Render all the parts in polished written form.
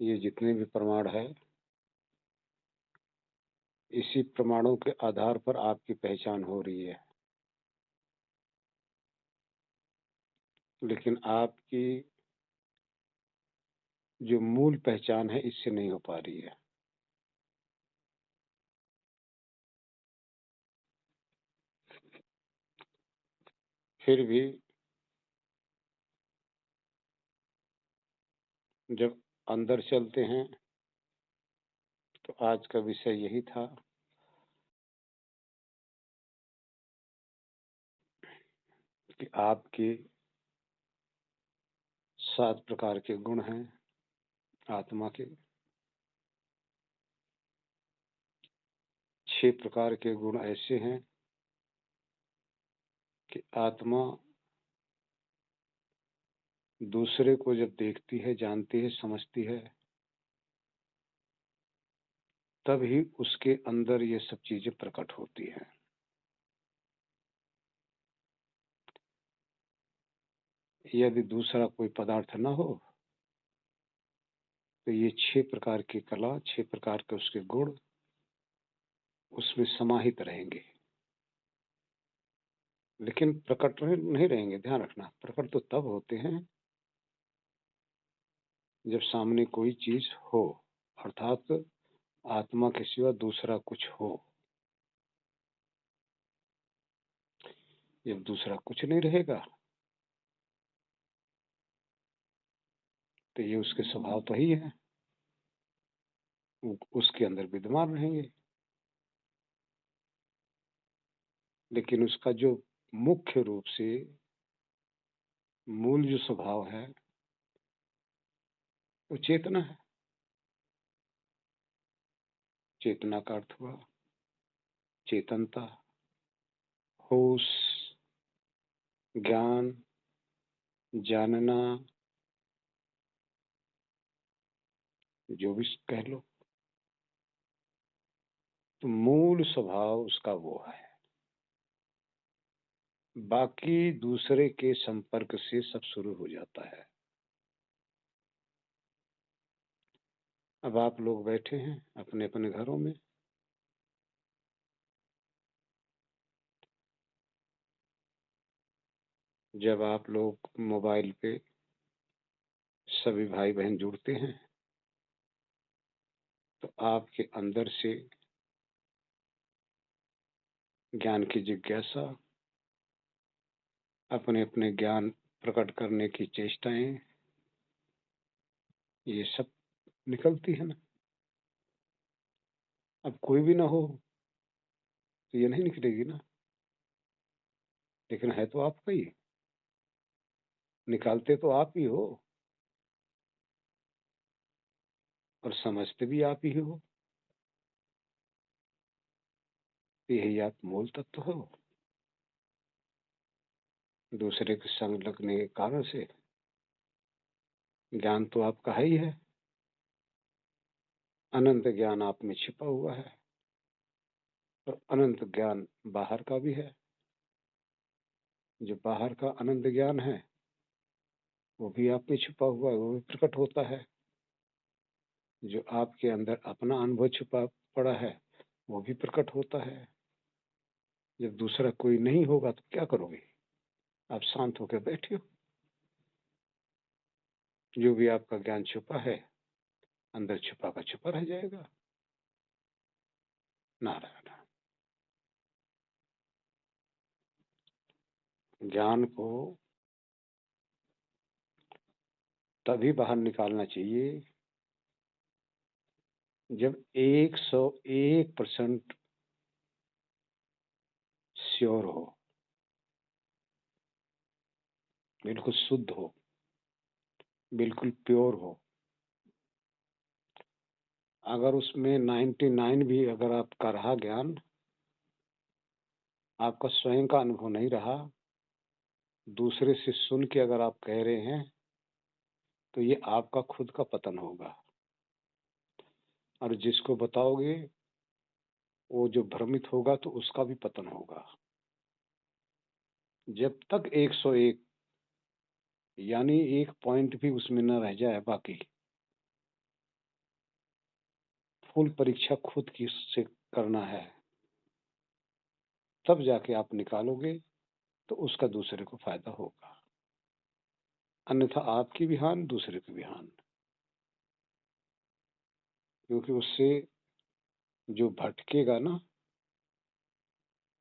ये जितने भी प्रमाण है, इसी प्रमाणों के आधार पर आपकी पहचान हो रही है। लेकिन आपकी जो मूल पहचान है, इससे नहीं हो पा रही है। फिर भी जब अंदर चलते हैं, तो आज का विषय यही था कि आपके 7 प्रकार के गुण हैं आत्मा के। 6 प्रकार के गुण ऐसे हैं कि आत्मा दूसरे को जब देखती है, जानती है, समझती है, तब ही उसके अंदर ये सब चीजें प्रकट होती हैं। यदि दूसरा कोई पदार्थ ना हो, तो ये 6 प्रकार की कला, 6 प्रकार के उसके गुण उसमें समाहित रहेंगे। लेकिन प्रकट नहीं रहेंगे, ध्यान रखना। प्रकट तो तब होते हैं जब सामने कोई चीज हो, अर्थात आत्मा के सिवा दूसरा कुछ हो। जब दूसरा कुछ नहीं रहेगा, तो ये उसके स्वभाव तो ही है, उसके अंदर विद्यमान रहेंगे। लेकिन उसका जो मुख्य रूप से मूल जो स्वभाव है, वो चेतना है। चेतना का अर्थ हुआ चेतनता, होश, ज्ञान, जानना, जो भी कह लो, तो मूल स्वभाव उसका वो है। बाकी दूसरे के संपर्क से सब शुरू हो जाता है। अब आप लोग बैठे हैं अपने अपने घरों में, जब आप लोग मोबाइल पे सभी भाई बहन जुड़ते हैं, तो आपके अंदर से ज्ञान की जिज्ञासा, अपने अपने ज्ञान प्रकट करने की चेष्टाएं, ये सब निकलती है ना। अब कोई भी ना हो तो ये नहीं निकलेगी ना। लेकिन है तो आपका ही, निकालते तो आप ही हो और समझते भी आप ही हो। यही आप मूल तत्व हो। दूसरे के संग लगने के कारण से ज्ञान तो आपका है ही है। अनंत ज्ञान आप में छिपा हुआ है, और अनंत ज्ञान बाहर का भी है। जो बाहर का अनंत ज्ञान है, वो भी आप में छिपा हुआ है, वो भी प्रकट होता है। जो आपके अंदर अपना अनुभव छुपा पड़ा है, वो भी प्रकट होता है। जब दूसरा कोई नहीं होगा तो क्या करोगे? आप शांत होकर बैठे हो। जो भी आपका ज्ञान छुपा है, अंदर छुपा का छुपा रह जाएगा। नारायण। ज्ञान को तभी बाहर निकालना चाहिए जब 101% श्योर हो, बिल्कुल शुद्ध हो, बिल्कुल प्योर हो। अगर उसमें 99 भी अगर आपका रहा ज्ञान, आपका स्वयं का अनुभव नहीं रहा, दूसरे से सुन के अगर आप कह रहे हैं, तो ये आपका खुद का पतन होगा। और जिसको बताओगे, वो जो भ्रमित होगा, तो उसका भी पतन होगा। जब तक 101 यानी एक पॉइंट भी उसमें न रह जाए बाकी, फुल परीक्षा खुद की से करना है, तब जाके आप निकालोगे तो उसका दूसरे को फ़ायदा होगा। अन्यथा आपकी भी हानि, दूसरे की भी हानि। क्योंकि उससे जो भटकेगा ना,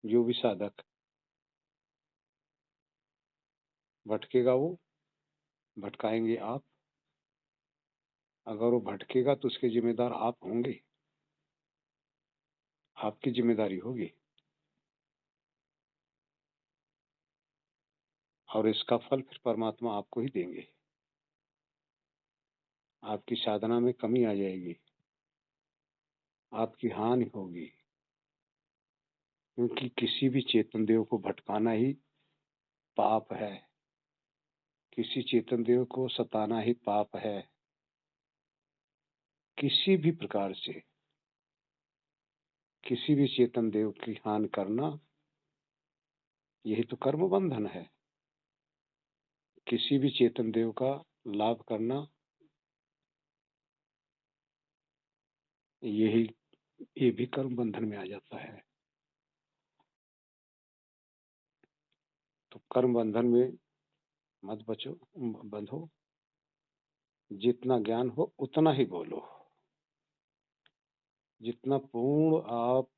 जो भी साधक भटकेगा वो, भटकाएँगे आप। अगर वो भटकेगा तो उसके ज़िम्मेदार आप होंगे, आपकी ज़िम्मेदारी होगी और इसका फल फिर परमात्मा आपको ही देंगे। आपकी साधना में कमी आ जाएगी, आपकी हानि होगी, क्योंकि किसी भी चेतन देव को भटकाना ही पाप है, किसी चेतन देव को सताना ही पाप है। किसी भी प्रकार से किसी भी चेतन देव की हानि करना, यही तो कर्म बंधन है। किसी भी चेतन देव का लाभ करना, यही ये भी कर्म बंधन में आ जाता है। तो कर्म बंधन में मत बंधो। जितना ज्ञान हो उतना ही बोलो। जितना पूर्ण आप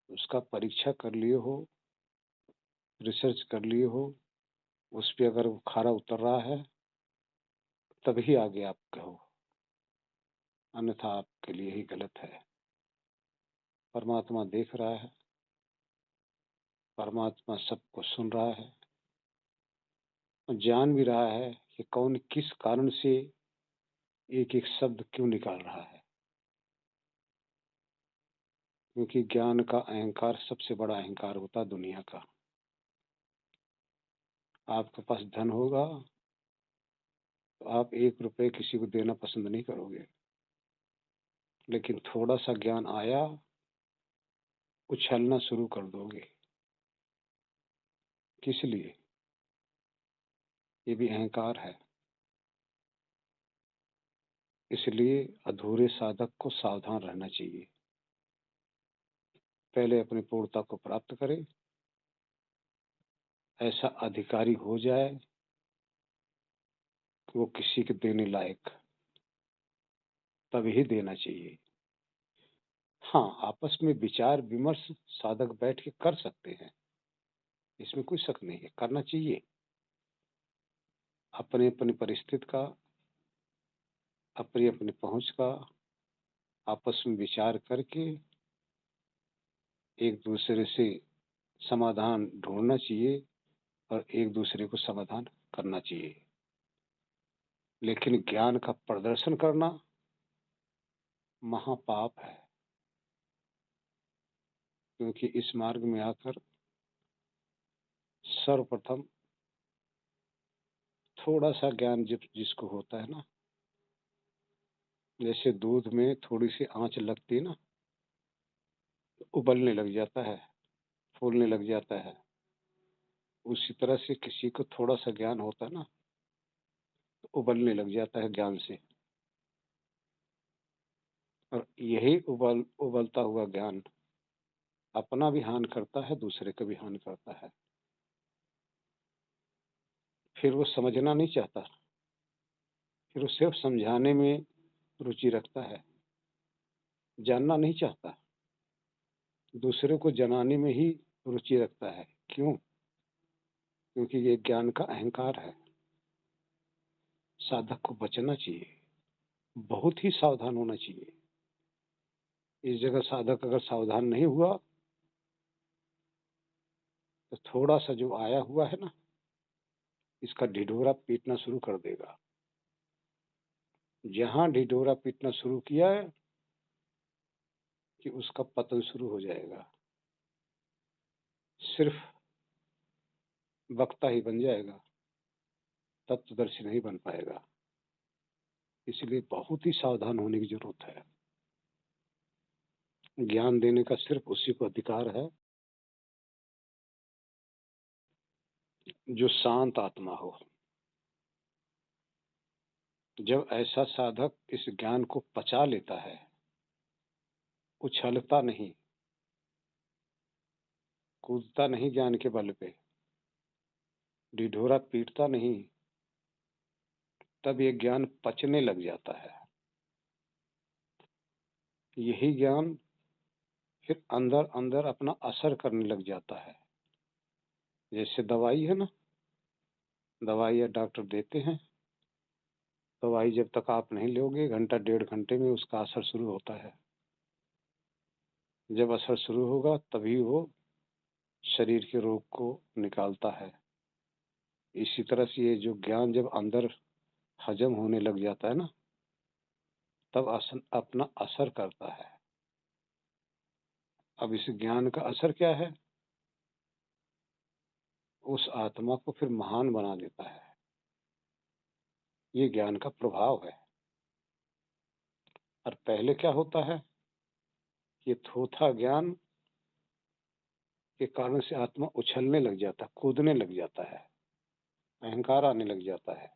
उसका परीक्षा कर लिए हो, रिसर्च कर लिए हो, उस पे अगर वो खरा उतर रहा है, तभी आगे आप कहो, अन्यथा आपके लिए ही गलत है। परमात्मा देख रहा है, परमात्मा सबको सुन रहा है और जान भी रहा है कि कौन किस कारण से एक-एक शब्द क्यों निकाल रहा है। क्योंकि ज्ञान का अहंकार सबसे बड़ा अहंकार होता है दुनिया का। आपके पास धन होगा, तो आप 1 रुपए किसी को देना पसंद नहीं करोगे। लेकिन थोड़ा-सा ज्ञान आया, उछलना शुरू कर दोगे। किस लिए? ये भी अहंकार है। इसलिए अधूरे साधक को सावधान रहना चाहिए। पहले अपनी पूर्णता को प्राप्त करे, ऐसा अधिकारी हो जाए कि वो किसी के देने लायक, तभी देना चाहिए। हाँ, आपस में विचार-विमर्श साधक बैठ के कर सकते हैं, इसमें कोई शक नहीं है, करना चाहिए। अपनी-अपनी परिस्थिति का, अपनी-अपनी पहुँच का आपस में विचार करके एक-दूसरे से समाधान ढूँढना चाहिए और एक-दूसरे को समाधान करना चाहिए। लेकिन ज्ञान का प्रदर्शन करना महापाप है, क्योंकि इस मार्ग में आकर सर्वप्रथम थोड़ा-सा ज्ञान जिसको होता है ना, जैसे दूध में थोड़ी-सी आँच लगती है ना, उबलने लग जाता है, फूलने लग जाता है। उसी तरह से किसी को थोड़ा-सा ज्ञान होता है ना, तो उबलने लग जाता है ज्ञान से और यही उबलता हुआ ज्ञान अपना भी हानि करता है, दूसरे का भी हानि करता है। फिर वो समझना नहीं चाहता, फिर वो सिर्फ़ समझाने में रुचि रखता है, जानना नहीं चाहता, दूसरे को जनाने में ही रुचि रखता है। क्यों? क्योंकि ये ज्ञान का अहंकार है। साधक को बचना चाहिए, बहुत ही सावधान होना चाहिए। इस जगह साधक अगर सावधान नहीं हुआ, तो थोड़ा-सा जो आया हुआ है ना, इसका ढिढोरा पीटना शुरू कर देगा। जहाँ ढिढोरा पीटना शुरू किया है, कि उसका पतन शुरू हो जाएगा। सिर्फ़ वक्ता ही बन जाएगा, तत्वदर्शी नहीं बन पाएगा। इसलिए बहुत ही सावधान होने की ज़रूरत है। ज्ञान देने का सिर्फ़ उसी को अधिकार है, जो शांत आत्मा हो। जब ऐसा साधक इस ज्ञान को पचा लेता है, उछलता नहीं, कूदता नहीं ज्ञान के बल पे, ढिढोरा पीटता नहीं, तब ये ज्ञान पचने लग जाता है। यही ज्ञान फिर अंदर अंदर अपना असर करने लग जाता है। जैसे दवाई है ना, दवाई या डॉक्टर देते हैं, दवाई जब तक आप नहीं लोगे, घंटा 1.5 घंटे में उसका असर शुरू होता है। जब असर शुरू होगा तभी वो शरीर के रोग को निकालता है। इसी तरह से ये जो ज्ञान जब अंदर हजम होने लग जाता है ना, तब अपना असर करता है। अब इस ज्ञान का असर क्या है? उस आत्मा को फिर महान बना देता है। ये ज्ञान का प्रभाव है। और पहले क्या होता है? ये थोथा ज्ञान के कारण से आत्मा उछलने लग जाता है, कूदने लग जाता है, अहंकार आने लग जाता है।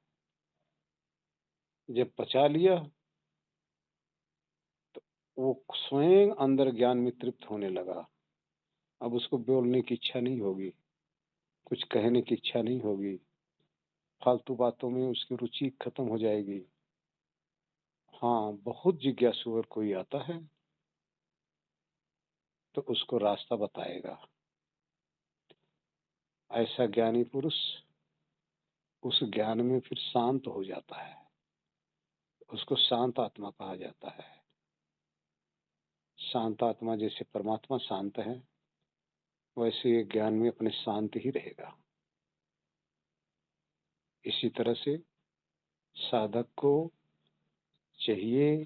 जब पचा लिया तो वो स्वयं अंदर ज्ञान में तृप्त होने लगा। अब उसको बोलने की इच्छा नहीं होगी, कुछ कहने की इच्छा नहीं होगी, फालतू बातों में उसकी रुचि खत्म हो जाएगी। हाँ, बहुत जिज्ञासु अगर कोई आता है तो उसको रास्ता बताएगा। ऐसा ज्ञानी पुरुष उस ज्ञान में फिर शांत हो जाता है। उसको शांत आत्मा कहा जाता है। शांत आत्मा जैसे परमात्मा शांत है, वैसे ये ज्ञान में अपने शांत ही रहेगा। इसी तरह से साधक को चाहिए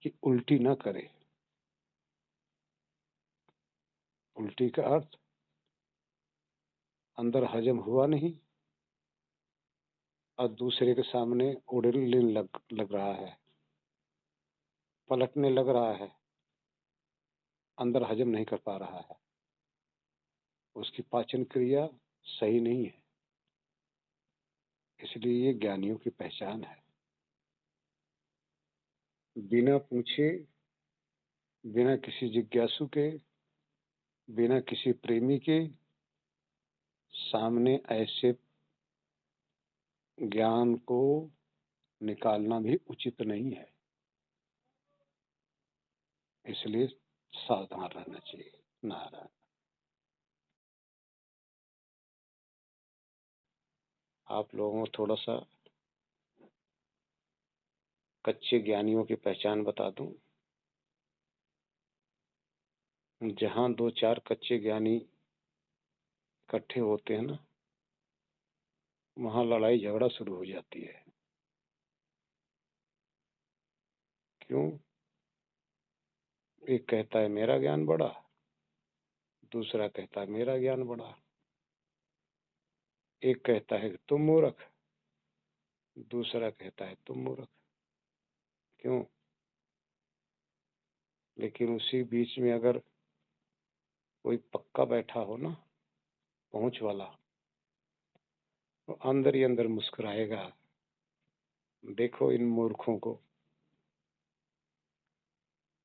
कि उल्टी न करे। उल्टी का अर्थ अंदर हजम हुआ नहीं और दूसरे के सामने उड़ने लग रहा है, पलटने लग रहा है, अंदर हजम नहीं कर पा रहा है, उसकी पाचन क्रिया सही नहीं है। इसलिए ये ज्ञानियों की पहचान है। बिना पूछे, बिना किसी जिज्ञासु के, बिना किसी प्रेमी के सामने ऐसे ज्ञान को निकालना भी उचित नहीं है। इसलिए सावधान रहना चाहिए। नारायण। आप लोगों को थोड़ा सा कच्चे ज्ञानियों की पहचान बता दूं। जहां 2-4 कच्चे ज्ञानी इकट्ठे होते हैं ना, वहां लड़ाई झगड़ा शुरू हो जाती है। क्यों? एक कहता है मेरा ज्ञान बड़ा, दूसरा कहता है मेरा ज्ञान बड़ा। एक कहता है कि तुम मूर्ख, दूसरा कहता है तुम मूर्ख। क्यों? लेकिन उसी बीच में अगर कोई पक्का बैठा हो ना, पहुंच वाला, तो अंदर ही अंदर मुस्कुराएगा, देखो इन मूर्खों को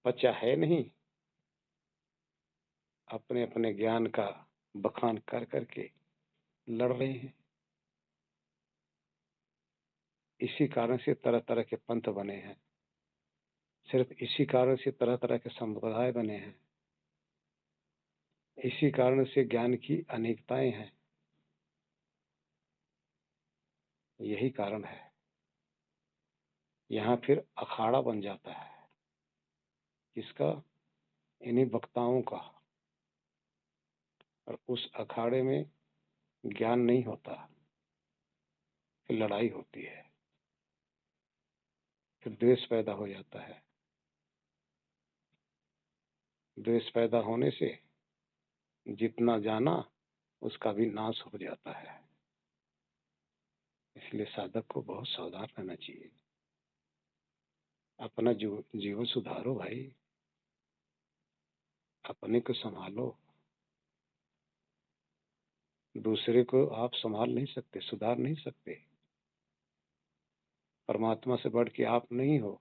पचा है नहीं, अपने अपने ज्ञान का बखान कर करके लड़ रहे हैं। इसी कारण से तरह तरह के पंथ बने हैं। सिर्फ इसी कारण से तरह तरह के संप्रदाय बने हैं। इसी कारण से ज्ञान की अनेकताएं हैं। यही कारण है। यहाँ फिर अखाड़ा बन जाता है। किसका? इन्हीं वक्ताओं का। और उस अखाड़े में ज्ञान नहीं होता, फिर लड़ाई होती है, फिर द्वेष पैदा हो जाता है। द्वेष पैदा होने से जितना जाना उसका भी नाश हो जाता है। इसलिए साधक को बहुत सावधान रहना चाहिए। अपना जीवन सुधारो भाई, अपने को संभालो। दूसरे को आप संभाल नहीं सकते, सुधार नहीं सकते। परमात्मा से बढ़ के आप नहीं हो।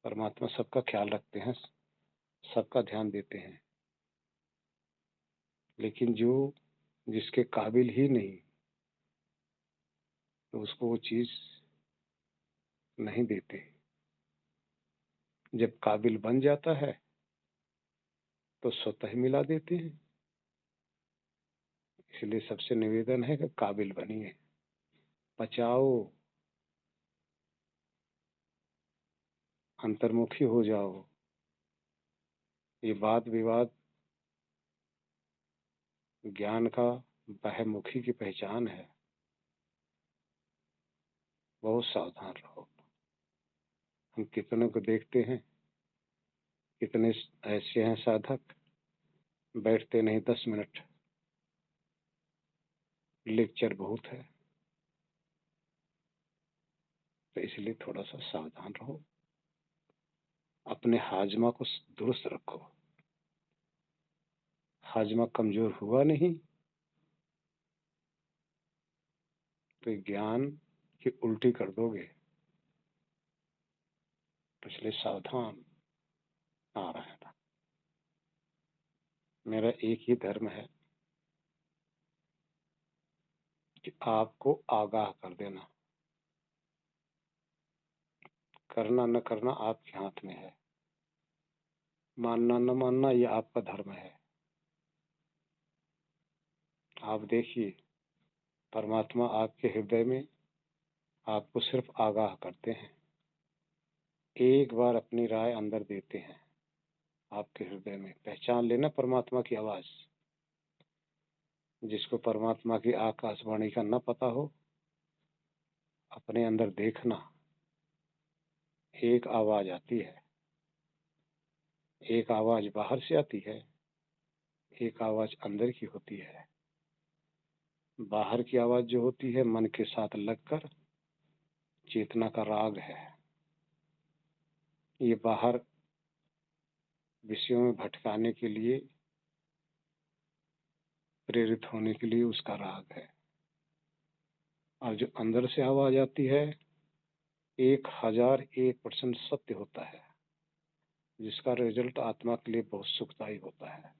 परमात्मा सबका ख्याल रखते हैं, सबका ध्यान देते हैं, लेकिन जो जिसके काबिल ही नहीं, तो उसको वो चीज नहीं देते। जब काबिल बन जाता है तो स्वतः ही मिला देते हैं। इसलिए सबसे निवेदन है कि काबिल बनिए, बचाओ, अंतर्मुखी हो जाओ। ये वाद विवाद ज्ञान का बहिर्मुखी की पहचान है। बहुत सावधान रहो। हम कितनों को देखते हैं, कितने ऐसे हैं साधक, बैठते नहीं 10 मिनट, लेक्चर बहुत है। तो इसलिए थोड़ा सा सावधान रहो, अपने हाजमा को दुरुस्त रखो। हाजमा कमजोर हुआ नहीं तो ज्ञान की उल्टी कर दोगे। इसलिए सावधान आ रहा है। मेरा एक ही धर्म है कि आपको आगाह कर देना। करना न करना आपके हाथ में है, मानना न मानना ये आपका धर्म है। आप देखिए, परमात्मा आपके हृदय में आपको सिर्फ आगाह करते हैं, एक बार अपनी राय अंदर देते हैं। आपके हृदय में पहचान लेना परमात्मा की आवाज। जिसको परमात्मा की आकाशवाणी का न पता हो, अपने अंदर देखना, एक आवाज आती है। एक आवाज बाहर से आती है, एक आवाज अंदर की होती है। बाहर की आवाज जो होती है मन के साथ लगकर चेतना का राग है। ये बाहर विषयों में भटकाने के लिए, प्रेरित होने के लिए उसका राग है। और जो अंदर से आवाज आती है 1001% सत्य होता है, जिसका रिजल्ट आत्मा के लिए बहुत सुखदायी होता है।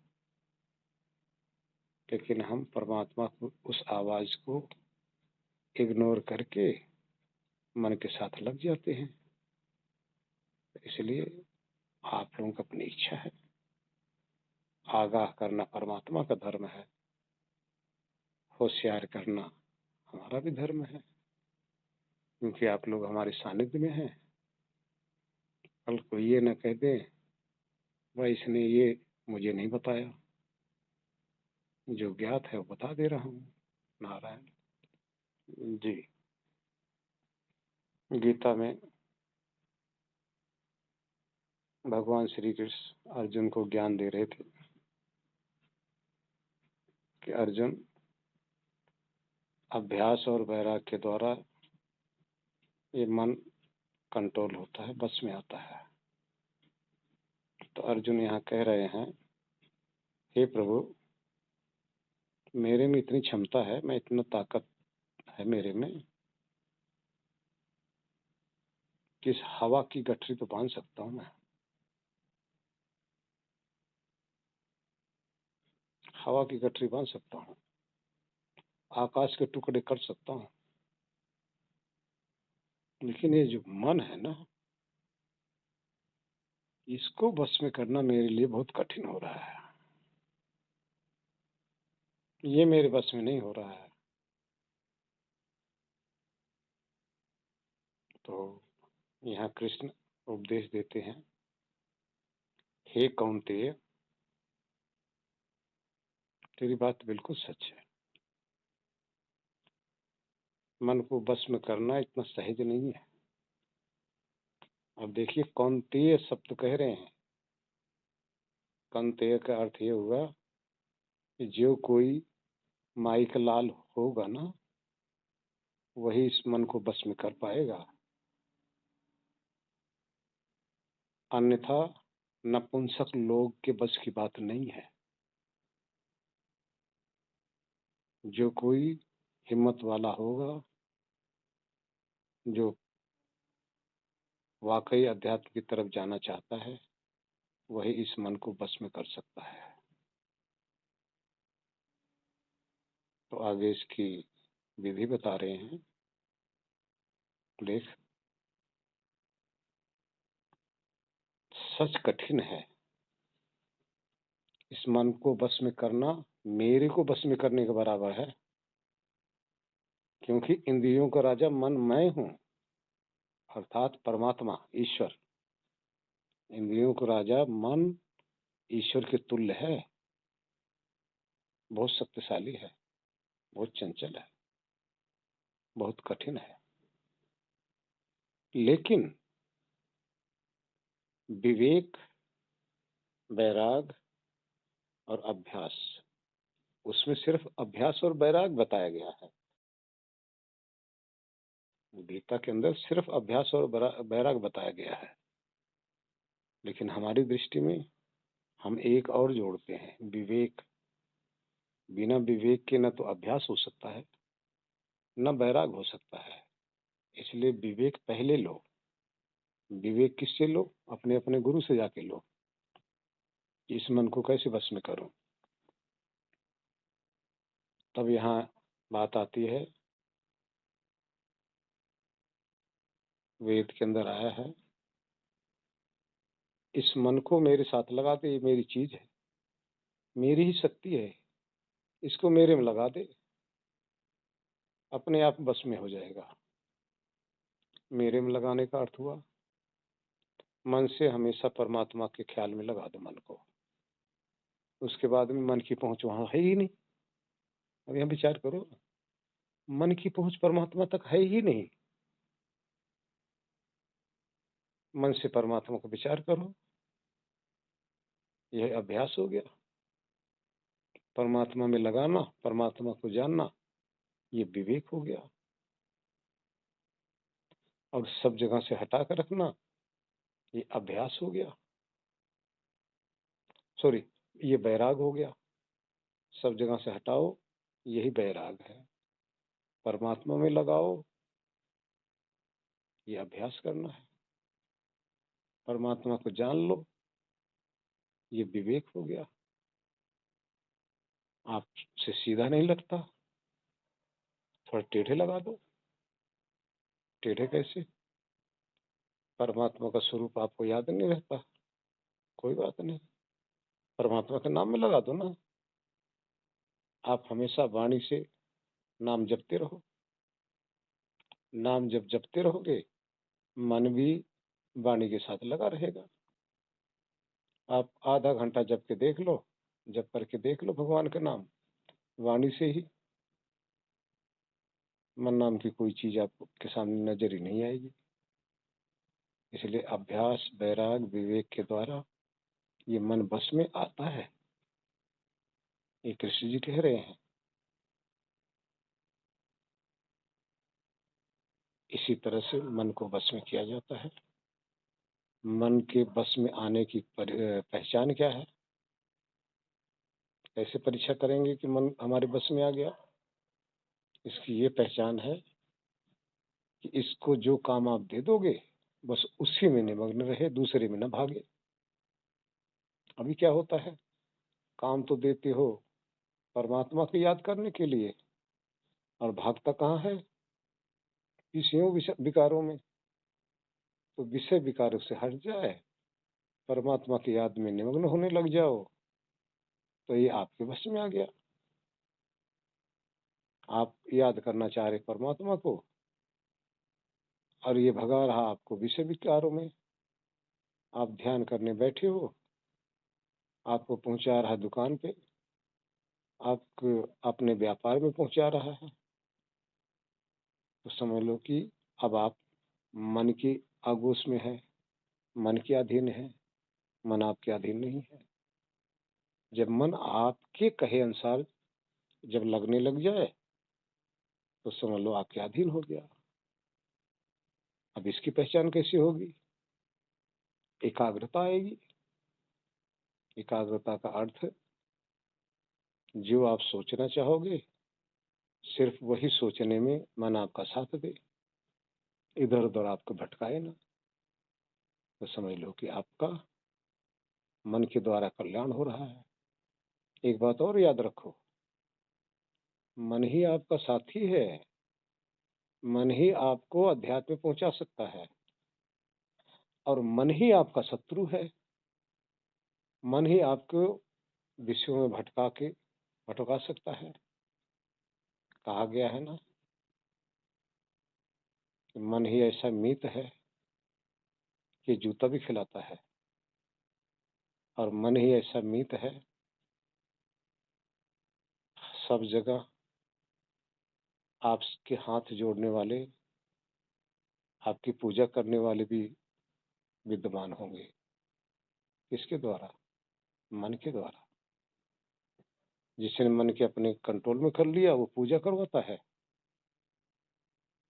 लेकिन हम परमात्मा को, उस आवाज को इग्नोर करके मन के साथ लग जाते हैं। इसलिए आप लोगों की अपनी इच्छा है। आगाह करना परमात्मा का धर्म है, होशियार करना हमारा भी धर्म है, क्योंकि आप लोग हमारे सानिध्य में हैं। कल को ये न कह दे भाई इसने ये मुझे नहीं बताया, जो ज्ञात है वो बता दे रहा हूँ। नारायण जी। गीता में भगवान श्री कृष्ण अर्जुन को ज्ञान दे रहे थे कि अर्जुन, अभ्यास और वैराग्य के द्वारा ये मन कंट्रोल होता है, बस में आता है। तो अर्जुन यहाँ कह रहे हैं, हे प्रभु, मेरे में इतनी क्षमता है, मैं इतना ताकत है मेरे में कि इस हवा की गठरी तो बांध सकता हूँ मैं। हवा की गठरी बांध सकता हूँ, आकाश के टुकड़े कर सकता हूँ। लेकिन ये जो मन है ना, इसको बस में करना मेरे लिए बहुत कठिन हो रहा है। ये मेरे बस में नहीं हो रहा है। तो यहाँ कृष्ण उपदेश देते हैं, हे कौन्तेय, तेरी बात बिल्कुल सच है। मन को बस में करना इतना सहज नहीं है। अब देखिए, कौन्तेय शब्द कह रहे हैं। कौन्तेय का अर्थ ये हुआ कि जो कोई माइक लाल होगा ना, वही इस मन को बस में कर पाएगा, अन्यथा नपुंसक लोग के बस की बात नहीं है। जो कोई हिम्मत वाला होगा, जो वाकई अध्यात्म की तरफ जाना चाहता है, वही इस मन को बस में कर सकता है। तो आगे इसकी विधि बता रहे हैं लेख। सच कठिन है, इस मन को बस में करना मेरे को बस में करने के बराबर है, क्योंकि इंद्रियों का राजा मन मैं हूं, अर्थात परमात्मा ईश्वर। इंद्रियों का राजा मन ईश्वर के तुल्य है, बहुत शक्तिशाली है, बहुत चंचल है, बहुत कठिन है। लेकिन विवेक, वैराग और अभ्यास, उसमें सिर्फ अभ्यास और वैराग बताया गया है। गीता के अंदर सिर्फ अभ्यास और वैराग बताया गया है, लेकिन हमारी दृष्टि में हम एक और जोड़ते हैं, विवेक। बिना विवेक के न तो अभ्यास हो सकता है, न वैराग हो सकता है। इसलिए विवेक पहले लो। विवेक किससे लो? अपने अपने गुरु से जाके लो। इस मन को कैसे बस में करूं? तब यहाँ बात आती है, वेद के अंदर आया है, इस मन को मेरे साथ लगा दे, ये मेरी चीज है, मेरी ही शक्ति है, इसको मेरे में लगा दे, अपने आप बस में हो जाएगा। मेरे में लगाने का अर्थ हुआ मन से हमेशा परमात्मा के ख्याल में लगा दो मन को। उसके बाद में मन की पहुंच वहां है ही नहीं। अब यहाँ विचार करो, मन की पहुंच परमात्मा तक है ही नहीं। मन से परमात्मा को विचार करो, यह अभ्यास हो गया। परमात्मा में लगाना, परमात्मा को जानना, ये विवेक हो गया। और सब जगह से हटा कर रखना, ये अभ्यास हो गया। सॉरी, ये वैराग हो गया। सब जगह से हटाओ, यही वैराग है। परमात्मा में लगाओ, ये अभ्यास करना है। परमात्मा को जान लो, ये विवेक हो गया। आपसे सीधा नहीं लगता, थोड़ा टेढ़े लगा दो। टेढ़े कैसे? परमात्मा का स्वरूप आपको याद नहीं रहता, कोई बात नहीं, परमात्मा के नाम में लगा दो ना। आप हमेशा वाणी से नाम जपते रहो। नाम जब जपते रहोगे, मन भी वाणी के साथ लगा रहेगा। आप आधा घंटा जप के देख लो, जप करके देख लो भगवान का नाम, वाणी से ही। मन नाम की कोई चीज आपके सामने नजर ही नहीं आएगी। इसलिए अभ्यास, वैराग, विवेक के द्वारा ये मन बस में आता है, ये कृष्ण जी कह रहे हैं। इसी तरह से मन को बस में किया जाता है। मन के बस में आने की पहचान क्या है? कैसे परीक्षा करेंगे कि मन हमारे बस में आ गया? इसकी ये पहचान है कि इसको जो काम आप दे दोगे, बस उसी में निमग्न रहे, दूसरे में न भागे। अभी क्या होता है, काम तो देते हो परमात्मा को याद करने के लिए, और भागता कहाँ है? विषयों विकारों में। तो विषय विकारों से हट जाए, परमात्मा की याद में निमग्न होने लग जाओ, तो ये आपके वश में आ गया। आप याद करना चाह रहे परमात्मा को, और ये भगा रहा आपको विषय विकारों में। आप ध्यान करने बैठे हो, आपको पहुंचा रहा दुकान पे, आपको अपने व्यापार में पहुंचा रहा है। तो समझ लो कि अब आप मन की आगोश में है, मन के अधीन है, मन आपके अधीन नहीं है। जब मन आपके कहे अनुसार जब लगने लग जाए, तो समझ लो आपके अधीन हो गया। अब इसकी पहचान कैसे होगी? एकाग्रता आएगी। एकाग्रता का अर्थ, जो आप सोचना चाहोगे, सिर्फ वही सोचने में मन आपका साथ दे, इधर उधर आपको भटकाए ना। तो समझ लो कि आपका मन के द्वारा कल्याण हो रहा है। एक बात और याद रखो, मन ही आपका साथी है, मन ही आपको अध्यात्म में पहुंचा सकता है, और मन ही आपका शत्रु है। मन ही आपको विषयों में भटका सकता है। कहा गया है ना कि मन ही ऐसा मीत है कि जूता भी खिलाता है, और मन ही ऐसा मीत है सब जगह आपके हाथ जोड़ने वाले, आपकी पूजा करने वाले भी विद्यमान होंगे। किसके द्वारा? मन के द्वारा। जिसने मन के अपने कंट्रोल में कर लिया वो पूजा करवाता है,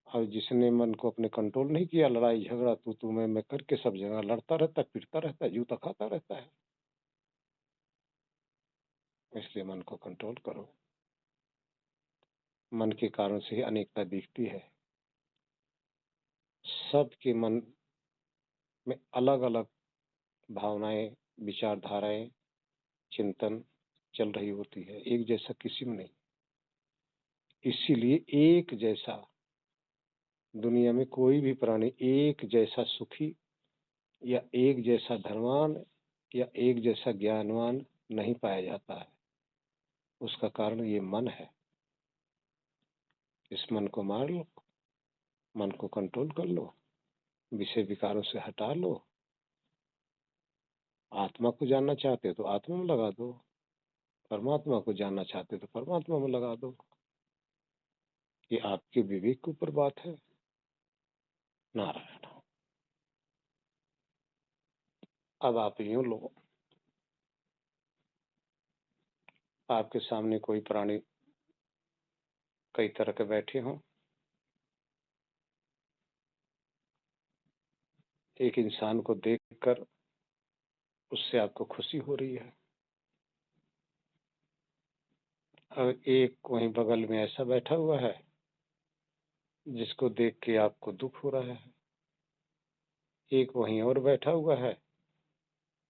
और जिसने मन को अपने कंट्रोल नहीं किया, लड़ाई झगड़ा तू मैं करके सब जगह लड़ता रहता है, पिटता रहता है, जूता खाता रहता है। इसलिए मन को कंट्रोल करो। मन के कारण से ही अनेकता दिखती है। सबके मन में अलग अलग भावनाएं, विचारधाराएं, चिंतन चल रही होती है, एक जैसा किसी में नहीं। इसीलिए एक जैसा दुनिया में कोई भी प्राणी एक जैसा सुखी या एक जैसा धनवान या एक जैसा ज्ञानवान नहीं पाया जाता है। उसका कारण ये मन है। इस मन को मार लो, मन को कंट्रोल कर लो, विषय विकारों से हटा लो। आत्मा को जानना चाहते हो तो आत्मा में लगा दो, परमात्मा को जानना चाहते हो तो परमात्मा में लगा दो। ये आपके विवेक के ऊपर बात है। नारायण। अब आप यूं लो, आपके सामने कोई प्राणी कई तरह के बैठे हों। एक इंसान को देखकर उससे आपको खुशी हो रही है, और एक वहीं बगल में ऐसा बैठा हुआ है जिसको देख के आपको दुख हो रहा है। एक वहीं और बैठा हुआ है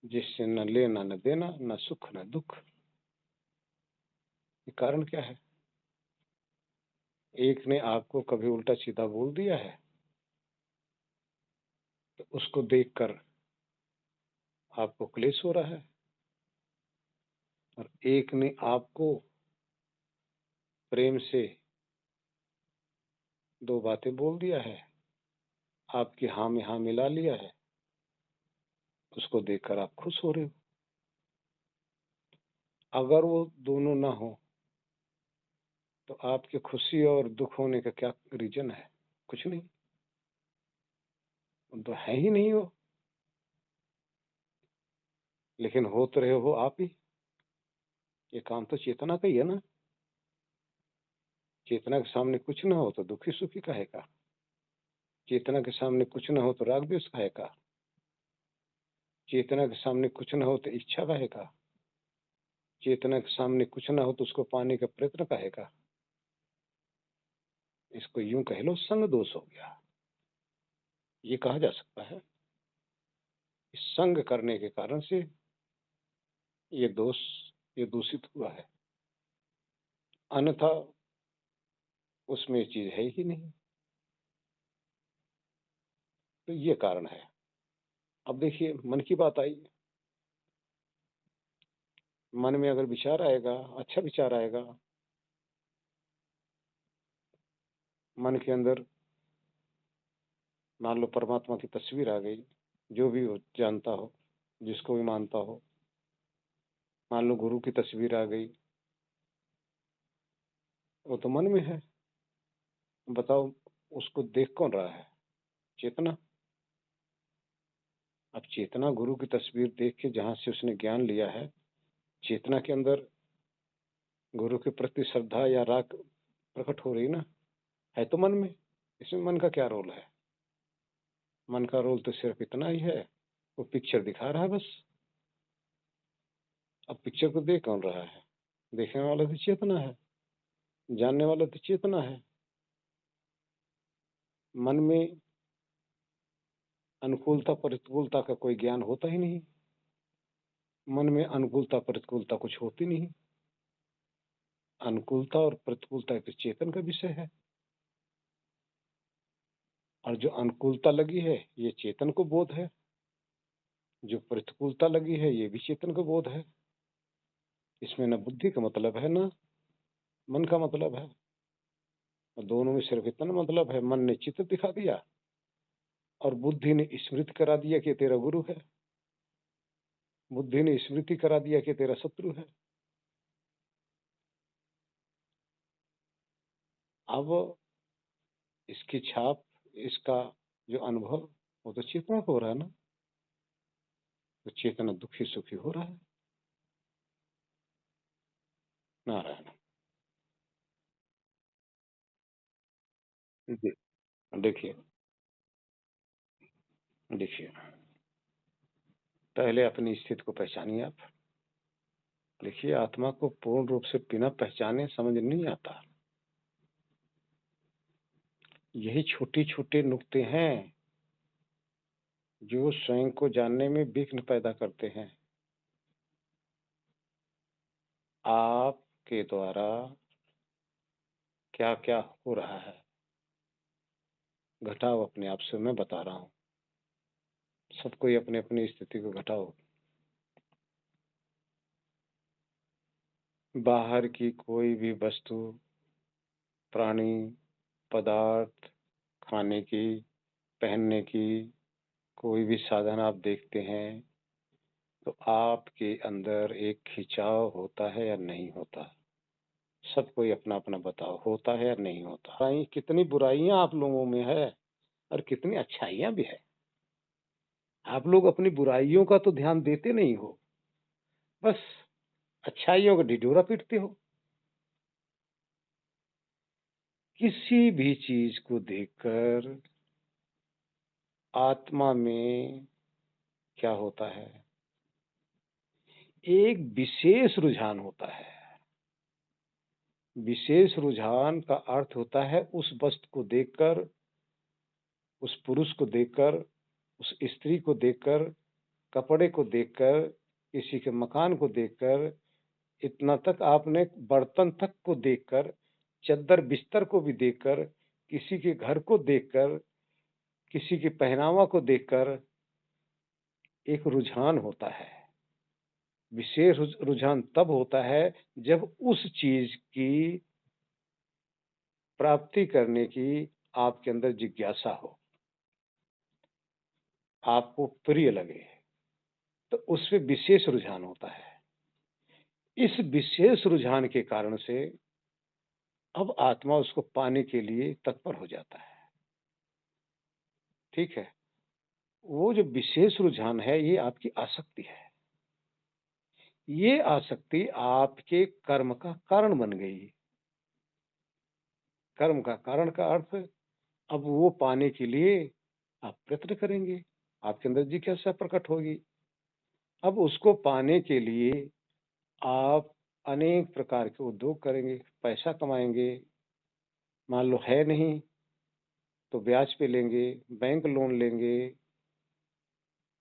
जिससे न लेना न देना, न सुख न दुख। ये कारण क्या है? एक ने आपको कभी उल्टा सीधा बोल दिया है तो उसको देखकर आपको क्लेश हो रहा है, और एक ने आपको प्रेम से दो बातें बोल दिया है, आपकी हाँ में हाँ मिला लिया है, उसको देखकर आप खुश हो रहे हो। अगर वो दोनों ना हो तो आपके खुशी और दुख होने का क्या रीजन है? कुछ नहीं, तो है ही नहीं हो। लेकिन हो तो रहे हो आप ही। ये काम तो चेतना का ही है ना। चेतना के सामने कुछ ना हो तो दुखी सुखी काहे का? चेतना के सामने कुछ ना हो तो राग द्वेष काहे का? चेतना के सामने कुछ ना हो तो इच्छा काहे का? चेतना के सामने कुछ ना हो तो उसको पाने का प्रयत्न काहे का? इसको यूं कह लो, संग दोष हो गया, ये कहा जा सकता है। इस संग करने के कारण से ये दोष, ये दूषित हुआ है, अन्यथा उसमें ये चीज है ही नहीं। तो ये कारण है। अब देखिए, मन की बात आई। मन में अगर विचार आएगा, अच्छा विचार आएगा, मन के अंदर मान लो परमात्मा की तस्वीर आ गई, जो भी हो जानता हो, जिसको भी मानता हो, मान लो गुरु की तस्वीर आ गई, वो तो मन में है। बताओ, उसको देख कौन रहा है? चेतना। अब चेतना गुरु की तस्वीर देख के जहां से उसने ज्ञान लिया है, चेतना के अंदर गुरु के प्रति श्रद्धा या राग प्रकट हो रही ना, है तो मन में। इसमें मन का क्या रोल है? मन का रोल तो सिर्फ इतना ही है, वो पिक्चर दिखा रहा है बस। अब पिक्चर को देख कौन रहा है? देखने वाला तो चेतना है, जानने वाला तो चेतना है। मन में अनुकूलता प्रतिकूलता का कोई ज्ञान होता ही नहीं। मन में अनुकूलता प्रतिकूलता कुछ होती नहीं। अनुकूलता और प्रतिकूलता एक चेतन का विषय है, और जो अनुकूलता लगी है ये चेतन को बोध है, जो प्रतिकूलता लगी है ये भी चेतन को बोध है। इसमें न बुद्धि का मतलब है न मन का मतलब है, और दोनों में सिर्फ इतना मतलब है, मन ने चित्र दिखा दिया और बुद्धि ने स्मृति करा दिया कि तेरा गुरु है, बुद्धि ने स्मृति करा दिया कि तेरा शत्रु है। अब इसकी छाप, इसका जो अनुभव, वो तो चेतना को हो रहा है ना, तो चेतना दुखी सुखी हो रहा है। नारायण। जी, देखिए देखिए, पहले अपनी स्थिति को पहचानिए आप। देखिए, आत्मा को पूर्ण रूप से बिना पहचाने समझ नहीं आता। यही छोटे-छोटे नुक्ते हैं जो स्वयं को जानने में विघ्न पैदा करते हैं। आपके द्वारा क्या-क्या हो रहा है, घटाओ अपने आप से, मैं बता रहा हूँ। सब कोई अपनी-अपनी स्थिति को घटाओ। बाहर की कोई भी वस्तु, प्राणी, पदार्थ, खाने की, पहनने की, कोई भी साधन आप देखते हैं, तो आपके अंदर एक खिंचाव होता है या नहीं होता? सब कोई अपना-अपना बताओ, होता है या नहीं होता? कितनी बुराइयां आप लोगों में है और कितनी अच्छाइयां भी है। आप लोग अपनी बुराइयों का तो ध्यान देते नहीं हो, बस अच्छाइयों का ढिढोरा पीटते हो। किसी भी चीज को देखकर आत्मा में क्या होता है, एक विशेष रुझान होता है। विशेष रुझान का अर्थ होता है उस वस्तु को देखकर, उस पुरुष को देखकर, उस स्त्री को देखकर, कपड़े को देखकर, किसी के मकान को देखकर, इतना तक आपने बर्तन तक को देखकर, चद्दर बिस्तर को भी देखकर, किसी के घर को देखकर, किसी के पहनावा को देखकर एक रुझान होता है। विशेष रुझान तब होता है जब उस चीज की प्राप्ति करने की आपके अंदर जिज्ञासा हो, आपको प्रिय लगे, तो उसमें विशेष रुझान होता है। इस विशेष रुझान के कारण से अब आत्मा उसको पाने के लिए तत्पर हो जाता है। ठीक है? वो जो विशेष रुझान है ये आपकी आसक्ति है। ये आसक्ति आपके कर्म का कारण बन गई। कर्म का कारण का अर्थ, अब वो पाने के लिए आप प्रयत्न करेंगे, आपके अंदर जिज्ञासा प्रकट होगी। अब उसको पाने के लिए आप अनेक प्रकार के उद्योग करेंगे, पैसा कमाएंगे। मान लो है नहीं तो ब्याज पे लेंगे, बैंक लोन लेंगे,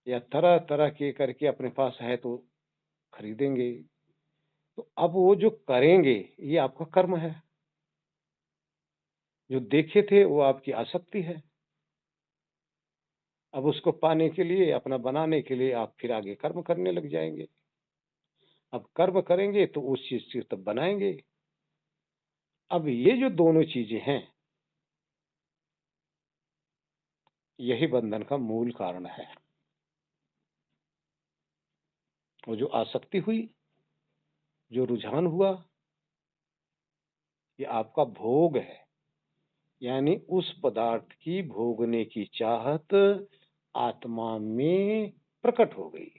या तरह तरह के करके अपने पास है तो खरीदेंगे। तो अब वो जो करेंगे ये आपका कर्म है। जो देखे थे वो आपकी आसक्ति है। अब उसको पाने के लिए, अपना बनाने के लिए आप फिर आगे कर्म करने लग जाएंगे। अब कर्म करेंगे तो उस चीज से तब बनाएंगे। अब ये जो दोनों चीजें हैं, यही बंधन का मूल कारण है। वो जो आसक्ति हुई, जो रुझान हुआ, ये आपका भोग है। यानी उस पदार्थ की भोगने की चाहत आत्मा में प्रकट हो गई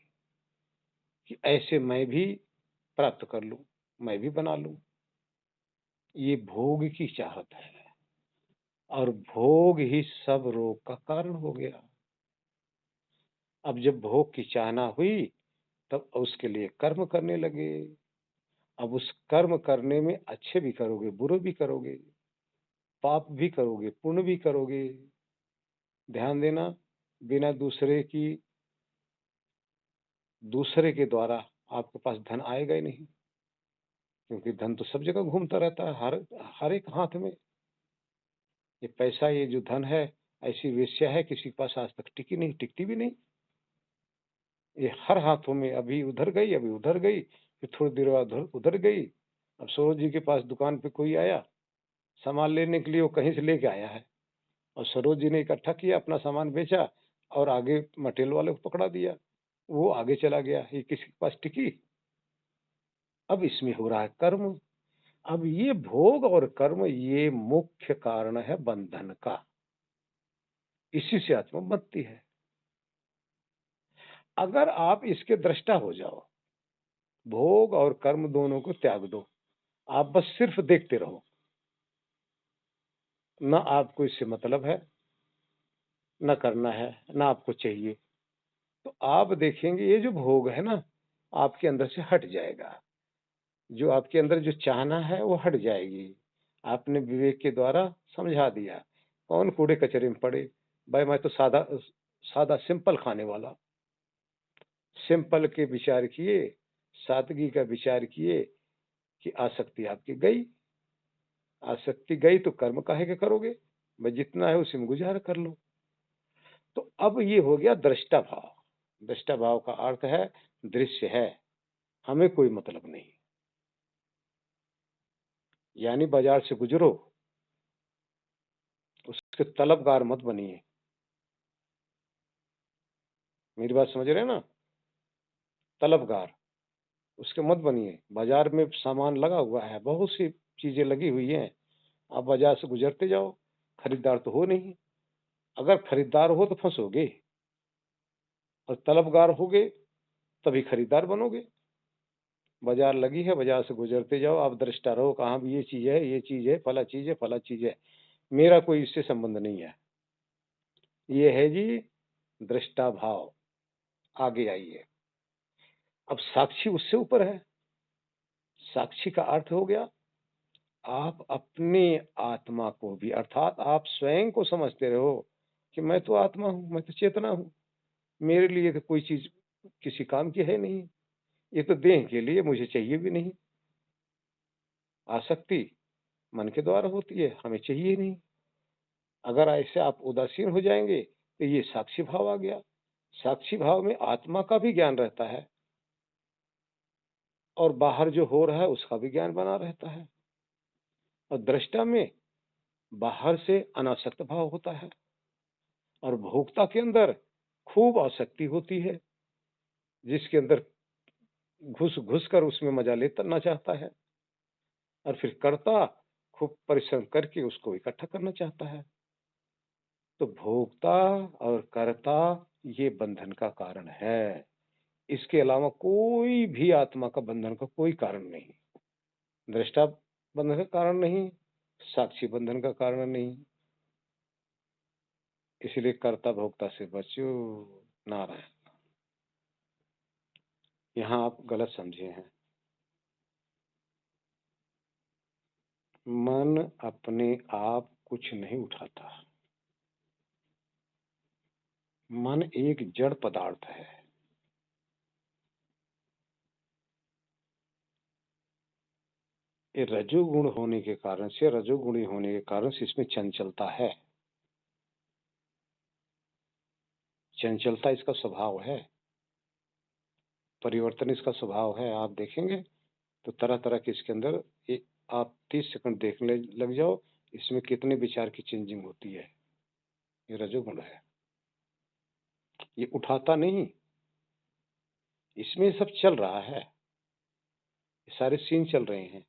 कि ऐसे मैं भी प्राप्त कर लूं, मैं भी बना लूं। ये भोग की चाहत है, और भोग ही सब रोग का कारण हो गया। अब जब भोग की चाहना हुई तब उसके लिए कर्म करने लगे। अब उस कर्म करने में अच्छे भी करोगे, बुरे भी करोगे, पाप भी करोगे, पुण्य भी करोगे। ध्यान देना, बिना दूसरे के द्वारा आपके पास धन आएगा ही नहीं, क्योंकि धन तो सब जगह घूमता रहता है, हर हर एक हाथ में। ये पैसा, ये जो धन है, ऐसी वेश्या है किसी के पास आज तक टिकी नहीं, टिकती भी नहीं। ये हर हाथों में, अभी उधर गई, अभी उधर गई, फिर थोड़ी देर बाद उधर उधर गई। अब सरोज जी के पास दुकान पे कोई आया सामान लेने के लिए, वो कहीं से लेके आया है, और सरोज जी ने इकट्ठा किया, अपना सामान बेचा और आगे मटेरियल वाले को पकड़ा दिया, वो आगे चला गया। ये किसी के पास टिकी? अब इसमें हो रहा है कर्म। अब ये भोग और कर्म, ये मुख्य कारण है बंधन का। इसी से आत्मा बनती है। अगर आप इसके दृष्टा हो जाओ, भोग और कर्म दोनों को त्याग दो, आप बस सिर्फ देखते रहो, ना आपको इससे मतलब है, ना करना है, ना आपको चाहिए, तो आप देखेंगे ये जो भोग है ना, आपके अंदर से हट जाएगा। जो आपके अंदर जो चाहना है वो हट जाएगी। आपने विवेक के द्वारा समझा दिया, कौन कूड़े कचरे में पड़े, भाई मैं तो सादा सादा सिंपल खाने वाला। सिंपल के विचार किए, सादगी का विचार किए, कि आसक्ति आपकी गई। आसक्ति गई तो कर्म काहे के करोगे, भाई जितना है उसी में गुजारा कर लो। तो अब ये हो गया दृष्टा भाव। दृष्टा भाव का अर्थ है दृश्य है, हमें कोई मतलब नहीं। यानी बाजार से गुजरो, उसके तलबगार मत बनिए। मेरी बात समझ रहे हैं ना? तलबगार उसके मत बनिए। बाजार में सामान लगा हुआ है, बहुत सी चीजें लगी हुई हैं, आप बाजार से गुजरते जाओ, खरीदार तो हो नहीं। अगर खरीदार हो तो फंसोगे, और तलबगार होगे तभी खरीदार बनोगे। बाजार लगी है, बाजार से गुजरते जाओ, आप दृष्टा रहो, कहाँ भी ये चीज है, ये चीज है, फला चीज है, फला चीज है, मेरा कोई इससे संबंध नहीं है। ये है जी दृष्टा भाव। आगे आइए। अब साक्षी उससे ऊपर है। साक्षी का अर्थ हो गया, आप अपने आत्मा को भी, अर्थात आप स्वयं को समझते रहो कि मैं तो आत्मा हूं, मैं तो चेतना हूं, मेरे लिए तो कोई चीज किसी काम की है नहीं, ये तो देह के लिए, मुझे चाहिए भी नहीं। आसक्ति मन के द्वारा होती है, हमें चाहिए नहीं। अगर ऐसे आप उदासीन हो जाएंगे तो ये साक्षी भाव आ गया। साक्षी भाव में आत्मा का भी ज्ञान रहता है, और बाहर जो हो रहा है उसका भी ज्ञान बना रहता है। और दृष्टा में बाहर से अनासक्त भाव होता है, और भोक्ता के अंदर खूब आसक्ति होती है, जिसके अंदर घुस घुस कर उसमें मजा लेना चाहता है, और फिर कर्ता खूब परिश्रम करके उसको इकट्ठा करना चाहता है। तो भोक्ता और कर्ता ये बंधन का कारण है। इसके अलावा कोई भी आत्मा का बंधन का कोई कारण नहीं। दृष्टा बंधन का कारण नहीं, साक्षी बंधन का कारण नहीं। इसलिए कर्ता भोक्ता से बचो। नारायण। यहाँ आप गलत समझे हैं। मन अपने आप कुछ नहीं उठाता। मन एक जड़ पदार्थ है। ये रजोगुण होने के कारण से, रजोगुणी होने के कारण से इसमें चंचलता है। चंचलता इसका स्वभाव है, परिवर्तन इसका स्वभाव है। आप देखेंगे तो तरह तरह के इसके अंदर, ये आप 30 सेकंड देखने लग जाओ, इसमें कितने विचार की चेंजिंग होती है। ये रजोगुण है, ये उठाता नहीं। इसमें सब चल रहा है, ये सारे सीन चल रहे हैं।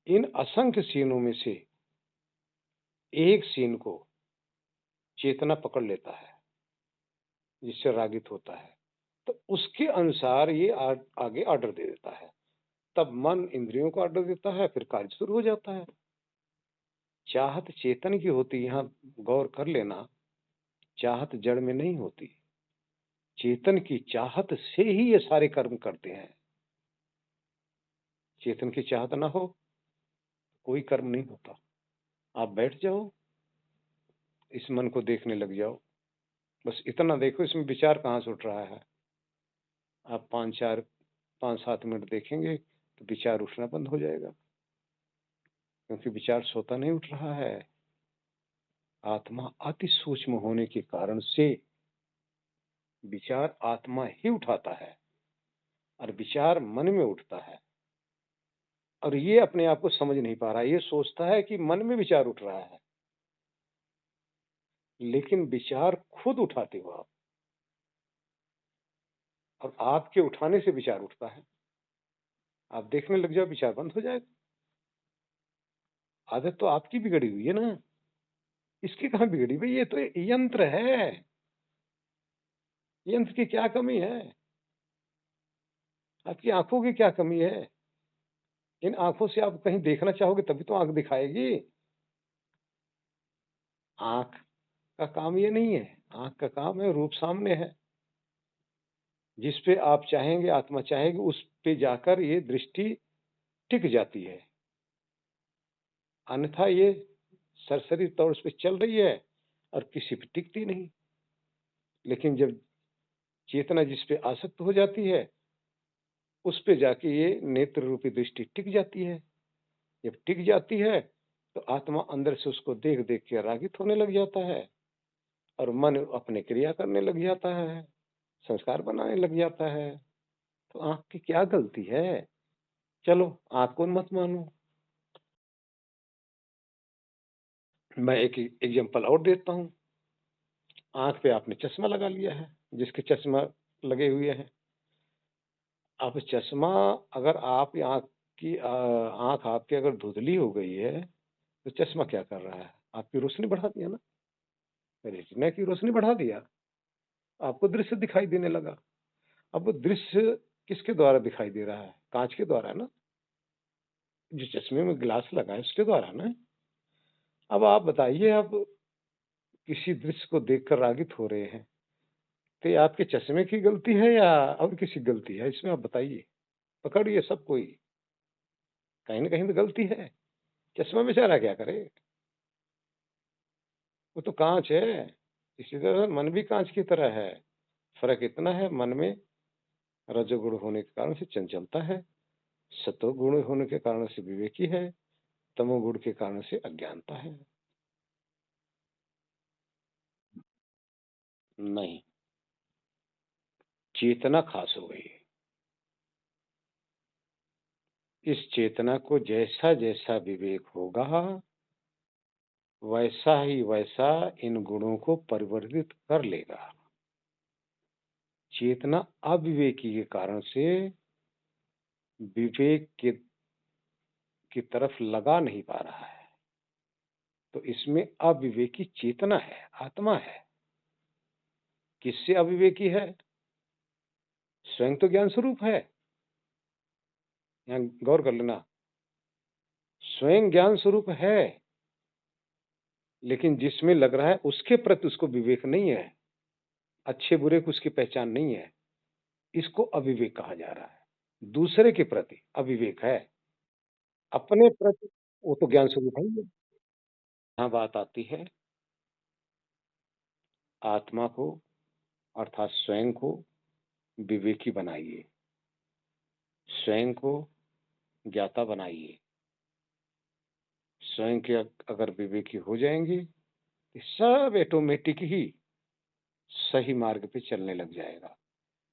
इन असंख्य सीनों में से एक सीन को चेतना पकड़ लेता है, जिससे रागित होता है, तो उसके अनुसार ये आगे ऑर्डर दे देता है। तब मन इंद्रियों को ऑर्डर देता है, फिर कार्य शुरू हो जाता है। चाहत चेतन की होती, यहाँ गौर कर लेना, चाहत जड़ में नहीं होती। चेतन की चाहत से ही ये सारे कर्म करते हैं। चेतन की चाहत ना हो, कोई कर्म नहीं होता। आप बैठ जाओ, इस मन को देखने लग जाओ, बस इतना देखो इसमें विचार कहाँ से उठ रहा है। आप 5-7 मिनट देखेंगे तो विचार उठना बंद हो जाएगा, क्योंकि विचार स्वतः नहीं उठ रहा है। आत्मा अति सूक्ष्म होने के कारण से विचार आत्मा ही उठाता है और विचार मन में उठता है, और ये अपने आप को समझ नहीं पा रहा है। ये सोचता है कि मन में विचार उठ रहा है, लेकिन विचार खुद उठाते हो आप, और आपके उठाने से विचार उठता है। आप देखने लग जाओ, विचार बंद हो जाएगा। आदत तो आपकी बिगड़ी हुई है ना, इसकी कहाँ बिगड़ी भाई? ये तो यंत्र है। यंत्र की क्या कमी है? आपकी आंखों की क्या कमी है? इन आंखों से आप कहीं देखना चाहोगे तभी तो आंख दिखाएगी। आंख का काम ये नहीं है। आंख का काम है, रूप सामने है, जिस पे आप चाहेंगे, आत्मा चाहेगी, उस पे जाकर ये दृष्टि टिक जाती है। अन्यथा ये सरसरी तौर पे चल रही है और किसी पे टिकती नहीं। लेकिन जब चेतना जिस पे आसक्त हो जाती है, उस पे जाके ये नेत्र रूपी दृष्टि टिक जाती है। जब टिक जाती है तो आत्मा अंदर से उसको देख देख के रागित होने लग जाता है, और मन अपने क्रिया करने लग जाता है, संस्कार बनाने लग जाता है। तो आंख की क्या गलती है? चलो, आंख को मत मानो। मैं एक एग्जांपल और देता हूँ। आंख पे आपने चश्मा लगा लिया है, जिसके चश्मा लगे हुए हैं। अब चश्मा, अगर आप आंख की आंख आपकी अगर धुंधली हो गई है, तो चश्मा क्या कर रहा है? आपकी रोशनी बढ़ा दिया ना, रेटिना की रोशनी बढ़ा दिया, आपको दृश्य दिखाई देने लगा। अब वो दृश्य किसके द्वारा दिखाई दे रहा है? कांच के द्वारा ना, जो चश्मे में ग्लास लगा है उसके द्वारा ना। अब आप बताइए, आप किसी दृश्य को देखकर रागित हो रहे हैं, तो ये आपके चश्मे की गलती है या और किसी की गलती है? इसमें आप बताइए। पकड़िए सब कोई, कहीं ना कहीं तो गलती है। चश्मा बेचारा क्या करे? वो तो कांच है। इसी तरह मन भी कांच की तरह है। फर्क इतना है, मन में रजोगुण होने के कारण से चंचलता है, सतोगुण होने के कारण से विवेकी है, तमोगुण के कारण से अज्ञानता है। नहीं, चेतना खास हो गई। इस चेतना को जैसा जैसा विवेक होगा, वैसा ही वैसा इन गुणों को परिवर्तित कर लेगा। चेतना अविवेकी के कारण से विवेक की तरफ लगा नहीं पा रहा है। तो इसमें अविवेकी चेतना है, आत्मा है। किससे अविवेकी है? स्वयं तो ज्ञान स्वरूप है। यहाँ गौर कर लेना, स्वयं ज्ञान स्वरूप है, लेकिन जिसमें लग रहा है उसके प्रति उसको विवेक नहीं है, अच्छे बुरे की उसकी पहचान नहीं है, इसको अविवेक कहा जा रहा है। दूसरे के प्रति अविवेक है, अपने प्रति वो तो ज्ञान स्वरूप है ही है। यहाँ बात आती है आत्मा को, अर्थात स्वयं को विवेकी बनाइए, स्वयं को ज्ञाता बनाइए। स्वयं के अगर विवेकी हो जाएंगे, ये सब ऑटोमेटिक ही सही मार्ग पे चलने लग जाएगा।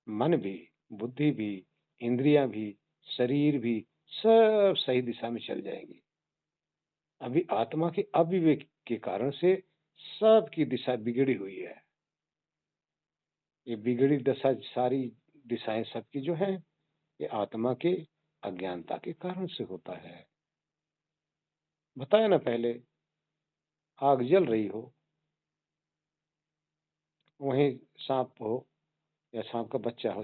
मन भी, बुद्धि भी, इंद्रियां भी, शरीर भी, सब सही दिशा में चल जाएंगी। अभी आत्मा के अविवेक के कारण से सबकी दिशा बिगड़ी हुई है। ये बिगड़ी दशा, सारी दिशाएं सबकी जो हैं, ये आत्मा के अज्ञानता के कारण से होता है। बताया ना पहले, आग जल रही हो, वहीं सांप हो या सांप का बच्चा हो,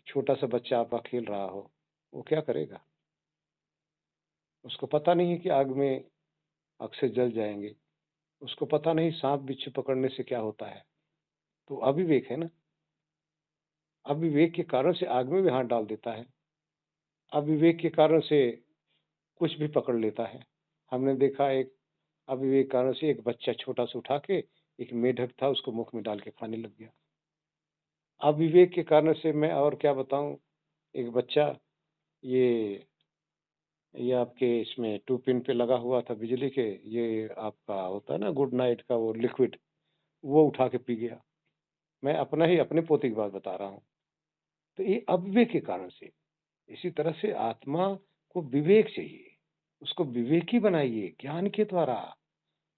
छोटा सा बच्चा आपका खेल रहा हो, वो क्या करेगा? उसको पता नहीं है कि आग में अक्सर जल जाएंगे। उसको पता नहीं सांप बिच्छू पकड़ने से क्या होता है। तो अविवेक है ना। अविवेक के कारण से आग में भी हाथ डाल देता है। अविवेक के कारण से कुछ भी पकड़ लेता है। हमने देखा, एक अविवेक कारण से एक बच्चा छोटा सा उठा के, एक मेढक था उसको मुख में डाल के खाने लग गया। अविवेक के कारण से मैं और क्या बताऊं, एक बच्चा, ये ये आपके इसमें 2 पिन पे लगा हुआ था बिजली के, ये आपका होता है ना गुड नाइट का वो लिक्विड, वो उठा के पी गया। मैं अपना ही अपने पोते की बात बता रहा हूँ। तो ये अविवेक के कारण से। इसी तरह से आत्मा को विवेक चाहिए, उसको विवेकी बनाइए ज्ञान के द्वारा।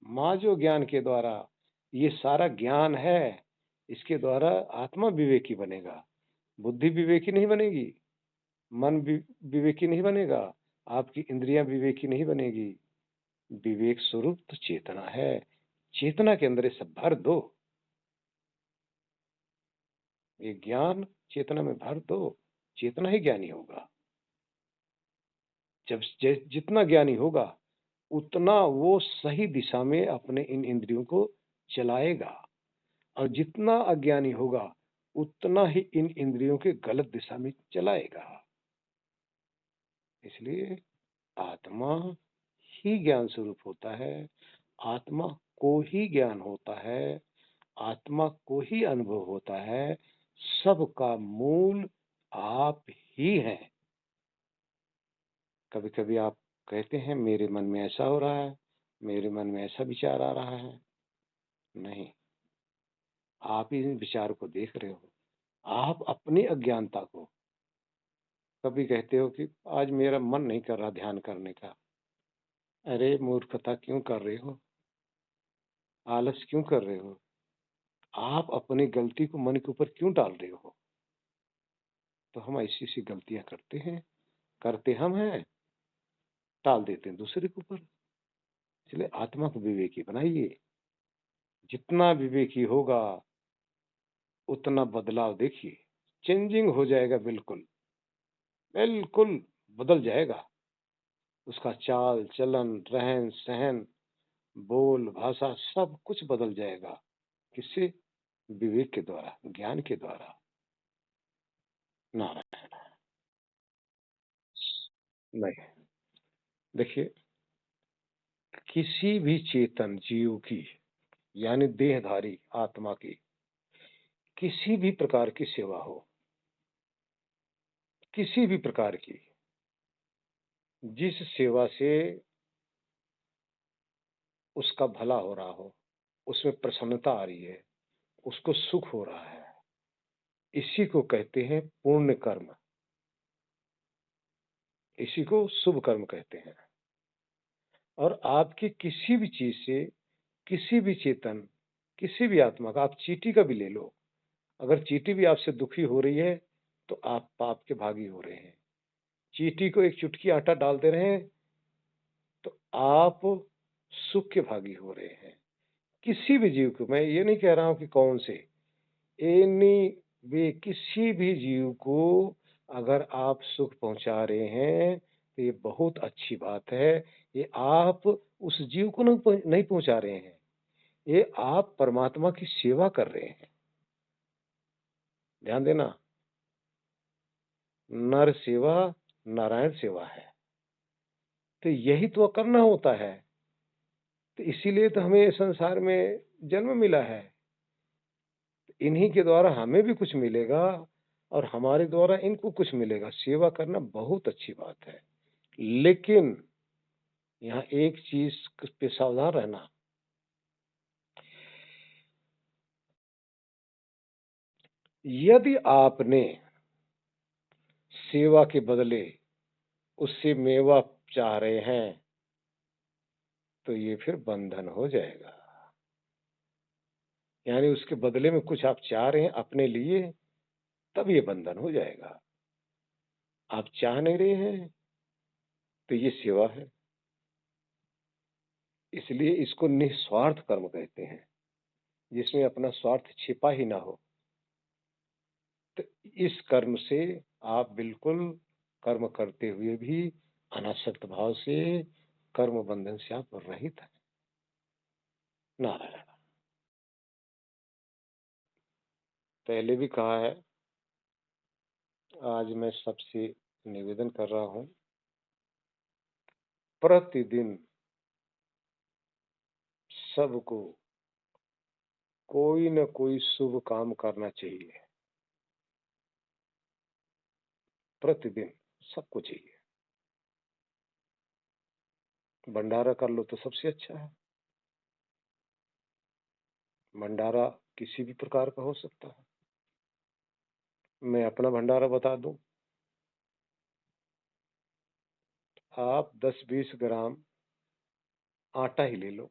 माँ जो ज्ञान के द्वारा, ये सारा ज्ञान है, इसके द्वारा आत्मा विवेकी बनेगा। बुद्धि विवेकी नहीं बनेगी, मन विवेकी नहीं बनेगा, आपकी इंद्रियां विवेकी नहीं बनेगी। विवेक स्वरूप तो चेतना है, चेतना के अंदर ये सब भर दो, ये ज्ञान चेतना में भर दो, चेतना ही ज्ञानी होगा। जब जितना ज्ञानी होगा, उतना वो सही दिशा में अपने इन इंद्रियों को चलाएगा, और जितना अज्ञानी होगा, उतना ही इन इंद्रियों के गलत दिशा में चलाएगा। इसलिए आत्मा ही ज्ञान स्वरूप होता है, आत्मा को ही ज्ञान होता है, आत्मा को ही अनुभव होता है, सबका मूल आप ही हैं। कभी कभी आप कहते हैं मेरे मन में ऐसा हो रहा है, मेरे मन में ऐसा विचार आ रहा है। नहीं, आप ही इन विचार को देख रहे हो, आप अपनी अज्ञानता को। कभी कहते हो कि आज मेरा मन नहीं कर रहा ध्यान करने का। अरे मूर्खता क्यों कर रहे हो, आलस क्यों कर रहे हो, आप अपनी गलती को मन के ऊपर क्यों डाल रहे हो। तो हम ऐसी ऐसी गलतियां करते हैं, करते हम हैं, टाल देते हैं दूसरे के ऊपर। इसलिए आत्मा को विवेकी बनाइए, जितना विवेकी होगा उतना बदलाव देखिए, चेंजिंग हो जाएगा, बिल्कुल बिल्कुल बदल जाएगा। उसका चाल चलन, रहन सहन, बोल भाषा सब कुछ बदल जाएगा। किससे? विवेक के द्वारा, ज्ञान के द्वारा। नारायण। नहीं, देखिए, किसी भी चेतन जीव की, यानी देहधारी आत्मा की, किसी भी प्रकार की सेवा हो, किसी भी प्रकार की, जिस सेवा से उसका भला हो रहा हो, उसमें प्रसन्नता आ रही है, उसको सुख हो रहा है, इसी को कहते हैं पुण्य कर्म, इसी को शुभ कर्म कहते हैं। और आपकी किसी भी चीज से, किसी भी चेतन, किसी भी आत्मा का, आप चींटी का भी ले लो, अगर चींटी भी आपसे दुखी हो रही है तो आप पाप के भागी हो रहे हैं। चींटी को एक चुटकी आटा डाल दे रहे हैं तो आप सुख के भागी हो रहे हैं। किसी भी जीव को, मैं ये नहीं कह रहा हूं कि कौन से, एनी वे, किसी भी जीव को अगर आप सुख पहुंचा रहे हैं तो ये बहुत अच्छी बात है। ये आप उस जीव को नहीं पहुंचा रहे हैं, ये आप परमात्मा की सेवा कर रहे हैं। ध्यान देना, नर सेवा नारायण सेवा है, तो यही तो करना होता है। तो इसीलिए तो हमें संसार में जन्म मिला है, इन्हीं के द्वारा हमें भी कुछ मिलेगा और हमारे द्वारा इनको कुछ मिलेगा। सेवा करना बहुत अच्छी बात है, लेकिन यहाँ एक चीज पे सावधान रहना, यदि आपने सेवा के बदले उससे मेवा चाह रहे हैं तो ये फिर बंधन हो जाएगा। यानी उसके बदले में कुछ आप चाह रहे हैं अपने लिए, तब ये बंधन हो जाएगा। आप चाह नहीं रहे हैं तो ये सेवा है, इसलिए इसको निस्वार्थ कर्म कहते हैं, जिसमें अपना स्वार्थ छिपा ही ना हो। तो इस कर्म से आप बिल्कुल कर्म करते हुए भी अनासक्त भाव से, कर्म बंधन से आप रहित हैं। नारायण। पहले भी कहा है, आज मैं सबसे निवेदन कर रहा हूं, प्रतिदिन सबको कोई न कोई शुभ काम करना चाहिए, प्रतिदिन सबको चाहिए। भंडारा कर लो तो सबसे अच्छा है। भंडारा किसी भी प्रकार का हो सकता है। मैं अपना भंडारा बता दूं, आप 10-20 ग्राम आटा ही ले लो।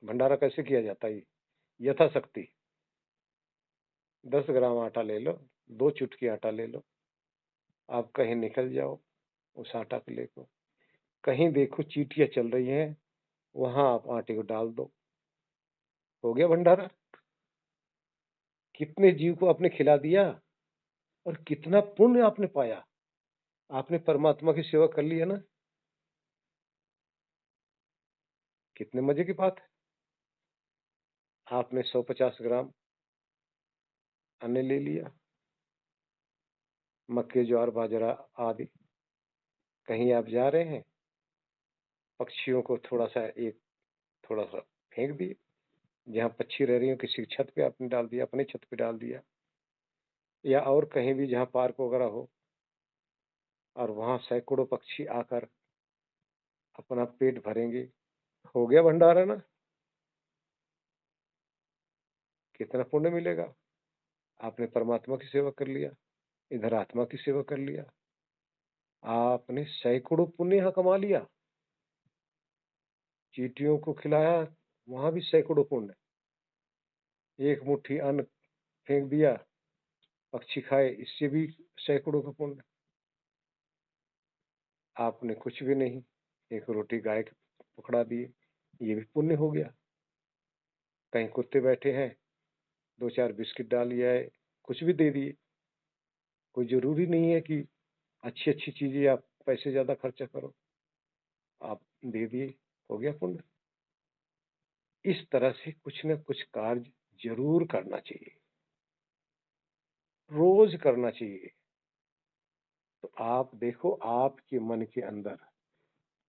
भंडारा कैसे किया जाता है? यथाशक्ति 10 ग्राम आटा ले लो, 2 चुटकी आटा ले लो। आप कहीं निकल जाओ, उस आटा को लेकर कहीं देखो चींटियां चल रही हैं, वहां आप आटे को डाल दो, हो गया भंडारा। कितने जीव को आपने खिला दिया और कितना पुण्य आपने पाया। आपने परमात्मा की सेवा कर ली है ना। कितने मजे की बात है। आपने 150 ग्राम अन्न ले लिया, मक्के ज्वार बाजरा आदि। कहीं आप जा रहे हैं, पक्षियों को थोड़ा सा फेंक दिए, जहाँ पक्षी रह रही हो किसी की छत पे आपने डाल दिया, अपनी छत पे डाल दिया, या और कहीं भी जहाँ पार्क वगैरह हो, और वहां सैकड़ों पक्षी आकर अपना पेट भरेंगे। हो गया भंडारा ना। कितना पुण्य मिलेगा। आपने परमात्मा की सेवा कर लिया, इधर आत्मा की सेवा कर लिया, आपने सैकड़ों पुण्य यहाँ कमा लिया। चींटियों को खिलाया, वहां भी सैकड़ों पुण्य। एक मुट्ठी अन्न फेंक दिया, पक्षी खाए, इससे भी सैकड़ों का पुण्य। आपने कुछ भी नहीं, एक रोटी गाय को पकड़ा दिए, ये भी पुण्य हो गया। कहीं कुत्ते बैठे हैं, 2-4 बिस्किट डाल लिया है, कुछ भी दे दिए। कोई जरूरी नहीं है कि अच्छी अच्छी चीजें आप पैसे ज्यादा खर्चा करो, आप दे दिए, हो गया पुण्य। इस तरह से कुछ न कुछ कार्य जरूर करना चाहिए, रोज करना चाहिए। तो आप देखो, आपके मन के अंदर,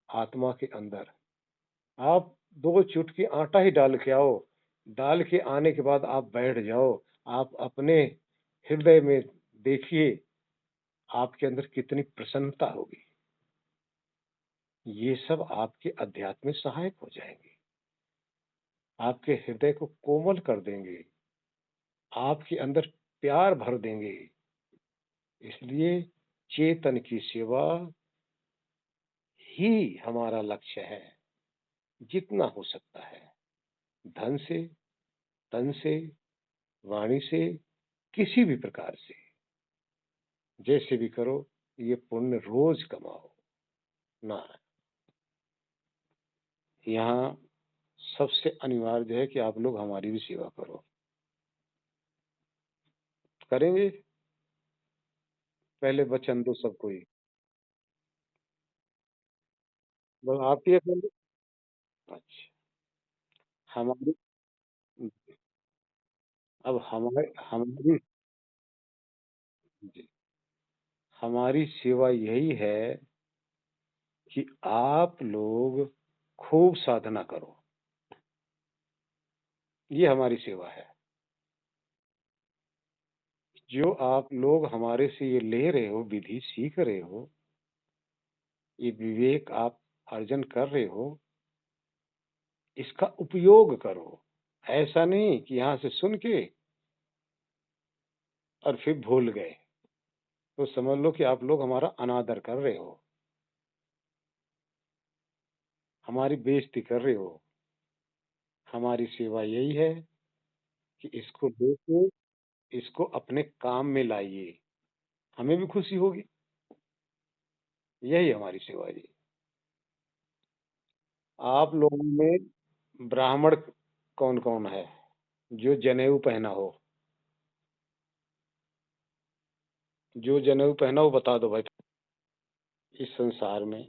आत्मा के अंदर, आप 2 चुटकी आटा ही डाल के आओ। डाल के आने के बाद आप बैठ जाओ। आप अपने हृदय में देखिए, आपके अंदर कितनी प्रसन्नता होगी। ये सब आपके अध्यात्म में सहायक हो जाएंगे, आपके हृदय को कोमल कर देंगे, आपके अंदर प्यार भर देंगे। इसलिए चेतन की सेवा ही हमारा लक्ष्य है, जितना हो सकता है। धन से, तन से, वाणी से, किसी भी प्रकार से, जैसे भी करो, ये पुण्य रोज कमाओ ना। यहाँ सबसे अनिवार्य है कि आप लोग हमारी भी सेवा करो। करेंगे? पहले वचन दो सबको ही। बस आप ही अकेले? अच्छा। हमारी अब हमारी जी, हमारी सेवा यही है कि आप लोग खूब साधना करो। ये हमारी सेवा है। जो आप लोग हमारे से ये ले रहे हो, विधि सीख रहे हो, ये विवेक आप अर्जन कर रहे हो, इसका उपयोग करो। ऐसा नहीं कि यहाँ से सुन के और फिर भूल गए, तो समझ लो कि आप लोग हमारा अनादर कर रहे हो, हमारी बेइज्जती कर रहे हो। हमारी सेवा यही है कि इसको लेके इसको अपने काम में लाइए, हमें भी खुशी होगी। यही हमारी सेवा है जी। आप लोगों में ब्राह्मण कौन कौन है जो जनेऊ पहना हो? जो जनेऊ पहना हो बता दो भाई। इस संसार में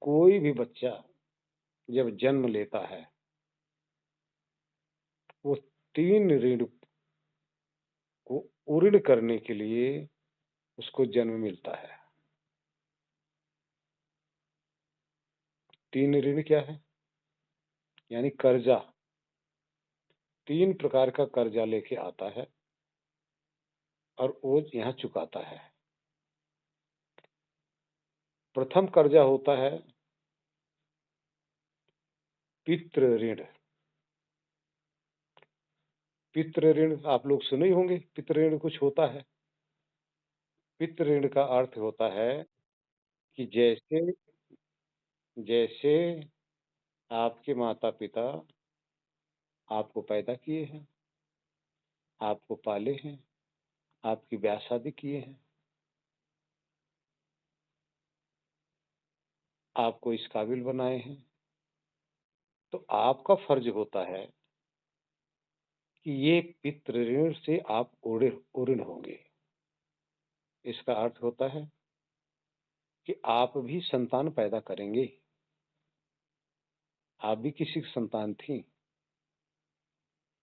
कोई भी बच्चा जब जन्म लेता है, वो 3 ऋण को पूर्ण करने के लिए उसको जन्म मिलता है। 3 ऋण क्या है? यानी कर्जा, 3 प्रकार का कर्जा लेके आता है और वो यहाँ चुकाता है। प्रथम कर्जा होता है पितृ ऋण। पितृ ऋण आप लोग सुने ही होंगे, पितृ ऋण कुछ होता है। पितृ ऋण का अर्थ होता है कि जैसे जैसे आपके माता-पिता आपको पैदा किए हैं, आपको पाले हैं, आपकी ब्याह-शादी किए हैं, आपको इस काबिल बनाए हैं, तो आपका फर्ज होता है कि ये पितृ ऋण से आप ऊऋण होंगे। इसका अर्थ होता है कि आप भी संतान पैदा करेंगे। आप भी किसी की संतान थीं।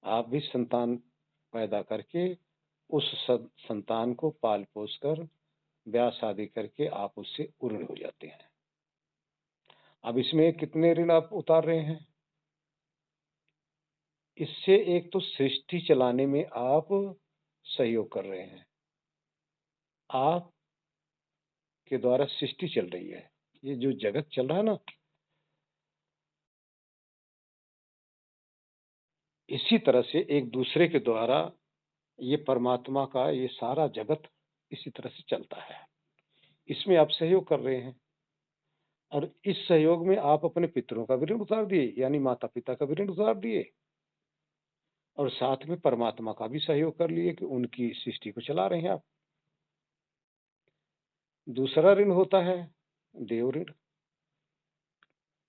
आप भी संतान पैदा करके उस संतान को पाल-पोस कर ब्याह-शादी करके आप उससे ऊऋण हो जाते हैं। अब इसमें कितने ऋण आप उतार रहे हैं? इससे एक तो सृष्टि चलाने में आप सहयोग कर रहे हैं। आप के द्वारा सृष्टि चल रही है। ये जो जगत चल रहा है ना, इसी तरह से एक दूसरे के द्वारा ये परमात्मा का ये सारा जगत इसी तरह से चलता है। इसमें आप सहयोग कर रहे हैं और इस सहयोग में आप अपने पितरों का भी ऋण उतार दिए, यानी माता-पिता का भी ऋण उतार दिए और साथ में परमात्मा का भी सहयोग कर लिए कि उनकी सृष्टि को चला रहे हैं आप। दूसरा ऋण होता है देव ऋण।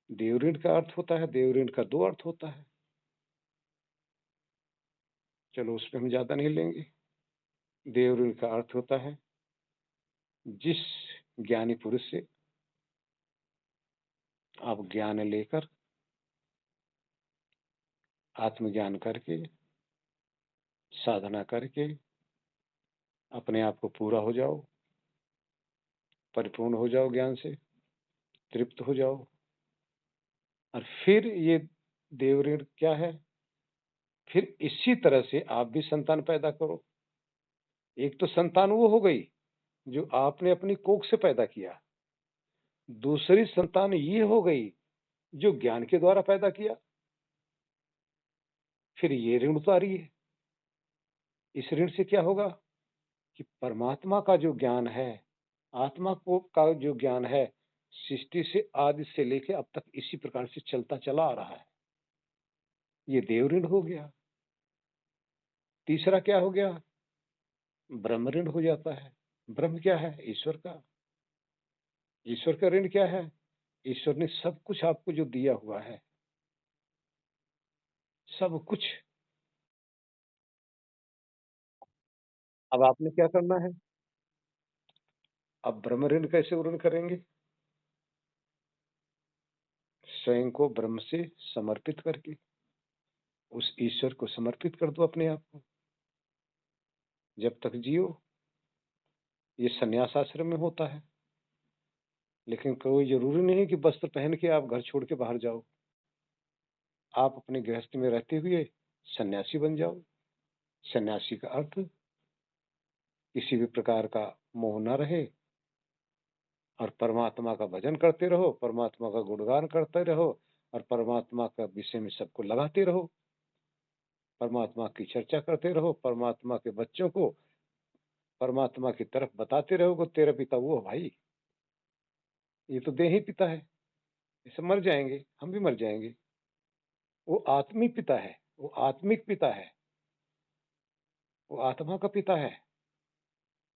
देव ऋण का अर्थ होता है, देव ऋण का 2 अर्थ होता है। चलो उसपे हम ज़्यादा नहीं लेंगे। देव ऋण का अर्थ होता है जिस ज्ञानी पुरुष से आप ज्ञान लेकर, आत्मज्ञान करके, साधना करके अपने आप को पूरा हो जाओ, परिपूर्ण हो जाओ ज्ञान से, तृप्त हो जाओ और फिर ये देव ऋण क्या है? फिर इसी तरह से आप भी संतान पैदा करो। एक तो संतान वो हो गई जो आपने अपनी कोख से पैदा किया। दूसरी संतान ये हो गई जो ज्ञान के द्वारा पैदा किया। फिर ये ऋण उतारिए। इस ऋण से क्या होगा कि परमात्मा का जो ज्ञान है, आत्मा को का जो ज्ञान है, सृष्टि से आदि से लेके अब तक इसी प्रकार से चलता चला आ रहा है। ये देव ऋण हो गया। तीसरा क्या हो गया? ब्रह्म ऋण हो जाता है। ब्रह्म क्या है? ईश्वर का। ईश्वर का ऋण क्या है? ईश्वर ने सब कुछ आपको जो दिया हुआ है, सब कुछ। अब आपने क्या करना है? अब ब्रह्म ऋण कैसे ऋण करेंगे? स्वयं को ब्रह्म से समर्पित करके, उस ईश्वर को समर्पित कर दो अपने आप को। जब तक जियो, ये संन्यास आश्रम में होता है। लेकिन कोई ज़रूरी नहीं कि वस्त्र पहन के आप घर छोड़ के बाहर जाओ। आप अपने गृहस्थ में रहते हुए सन्यासी बन जाओ। सन्यासी का अर्थ किसी भी प्रकार का मोह न रहे और परमात्मा का भजन करते रहो, परमात्मा का गुणगान करते रहो और परमात्मा का विषय में सबको लगाते रहो। परमात्मा की चर्चा करते रहो, परमात्मा के बच्चों को परमात्मा की तरफ बताते रहो कि तेरा पिता वो है भाई। ये तो देही पिता है, ये सब मर जाएँगे, हम भी मर जाएँगे। वो आत्मिक पिता है, वो आत्मिक पिता है, वो आत्मा का पिता है,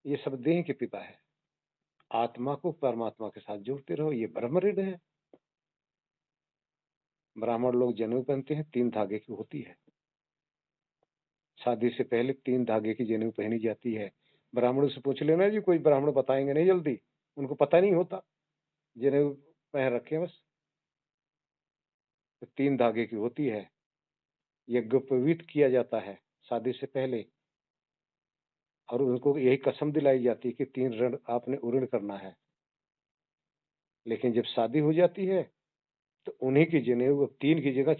ये सब देह के पिता है। आत्मा को परमात्मा के साथ जोड़ते रहो, ये ब्रह्म ऋण है। ब्राह्मण लोग जनेऊ पहनते हैं, 3 धागे की होती है। शादी से पहले 3 धागे की जनेऊ पहनी जाती है। ब्राह्मणों से पूछ लेना जी, कोई ब्राह्मण बताएँगे नहीं जल्दी, उनको पता नहीं होता, जनेऊ पहन रखे हैं बस। तो 3 धागे की होती है, यज्ञोपवीत किया जाता है शादी से पहले और उनको यही कसम दिलाई जाती है कि 3 ऋण आपने ऋण करना है। लेकिन जब शादी हो जाती है, तो उन्हीं की जनेऊ अब 3 की जगह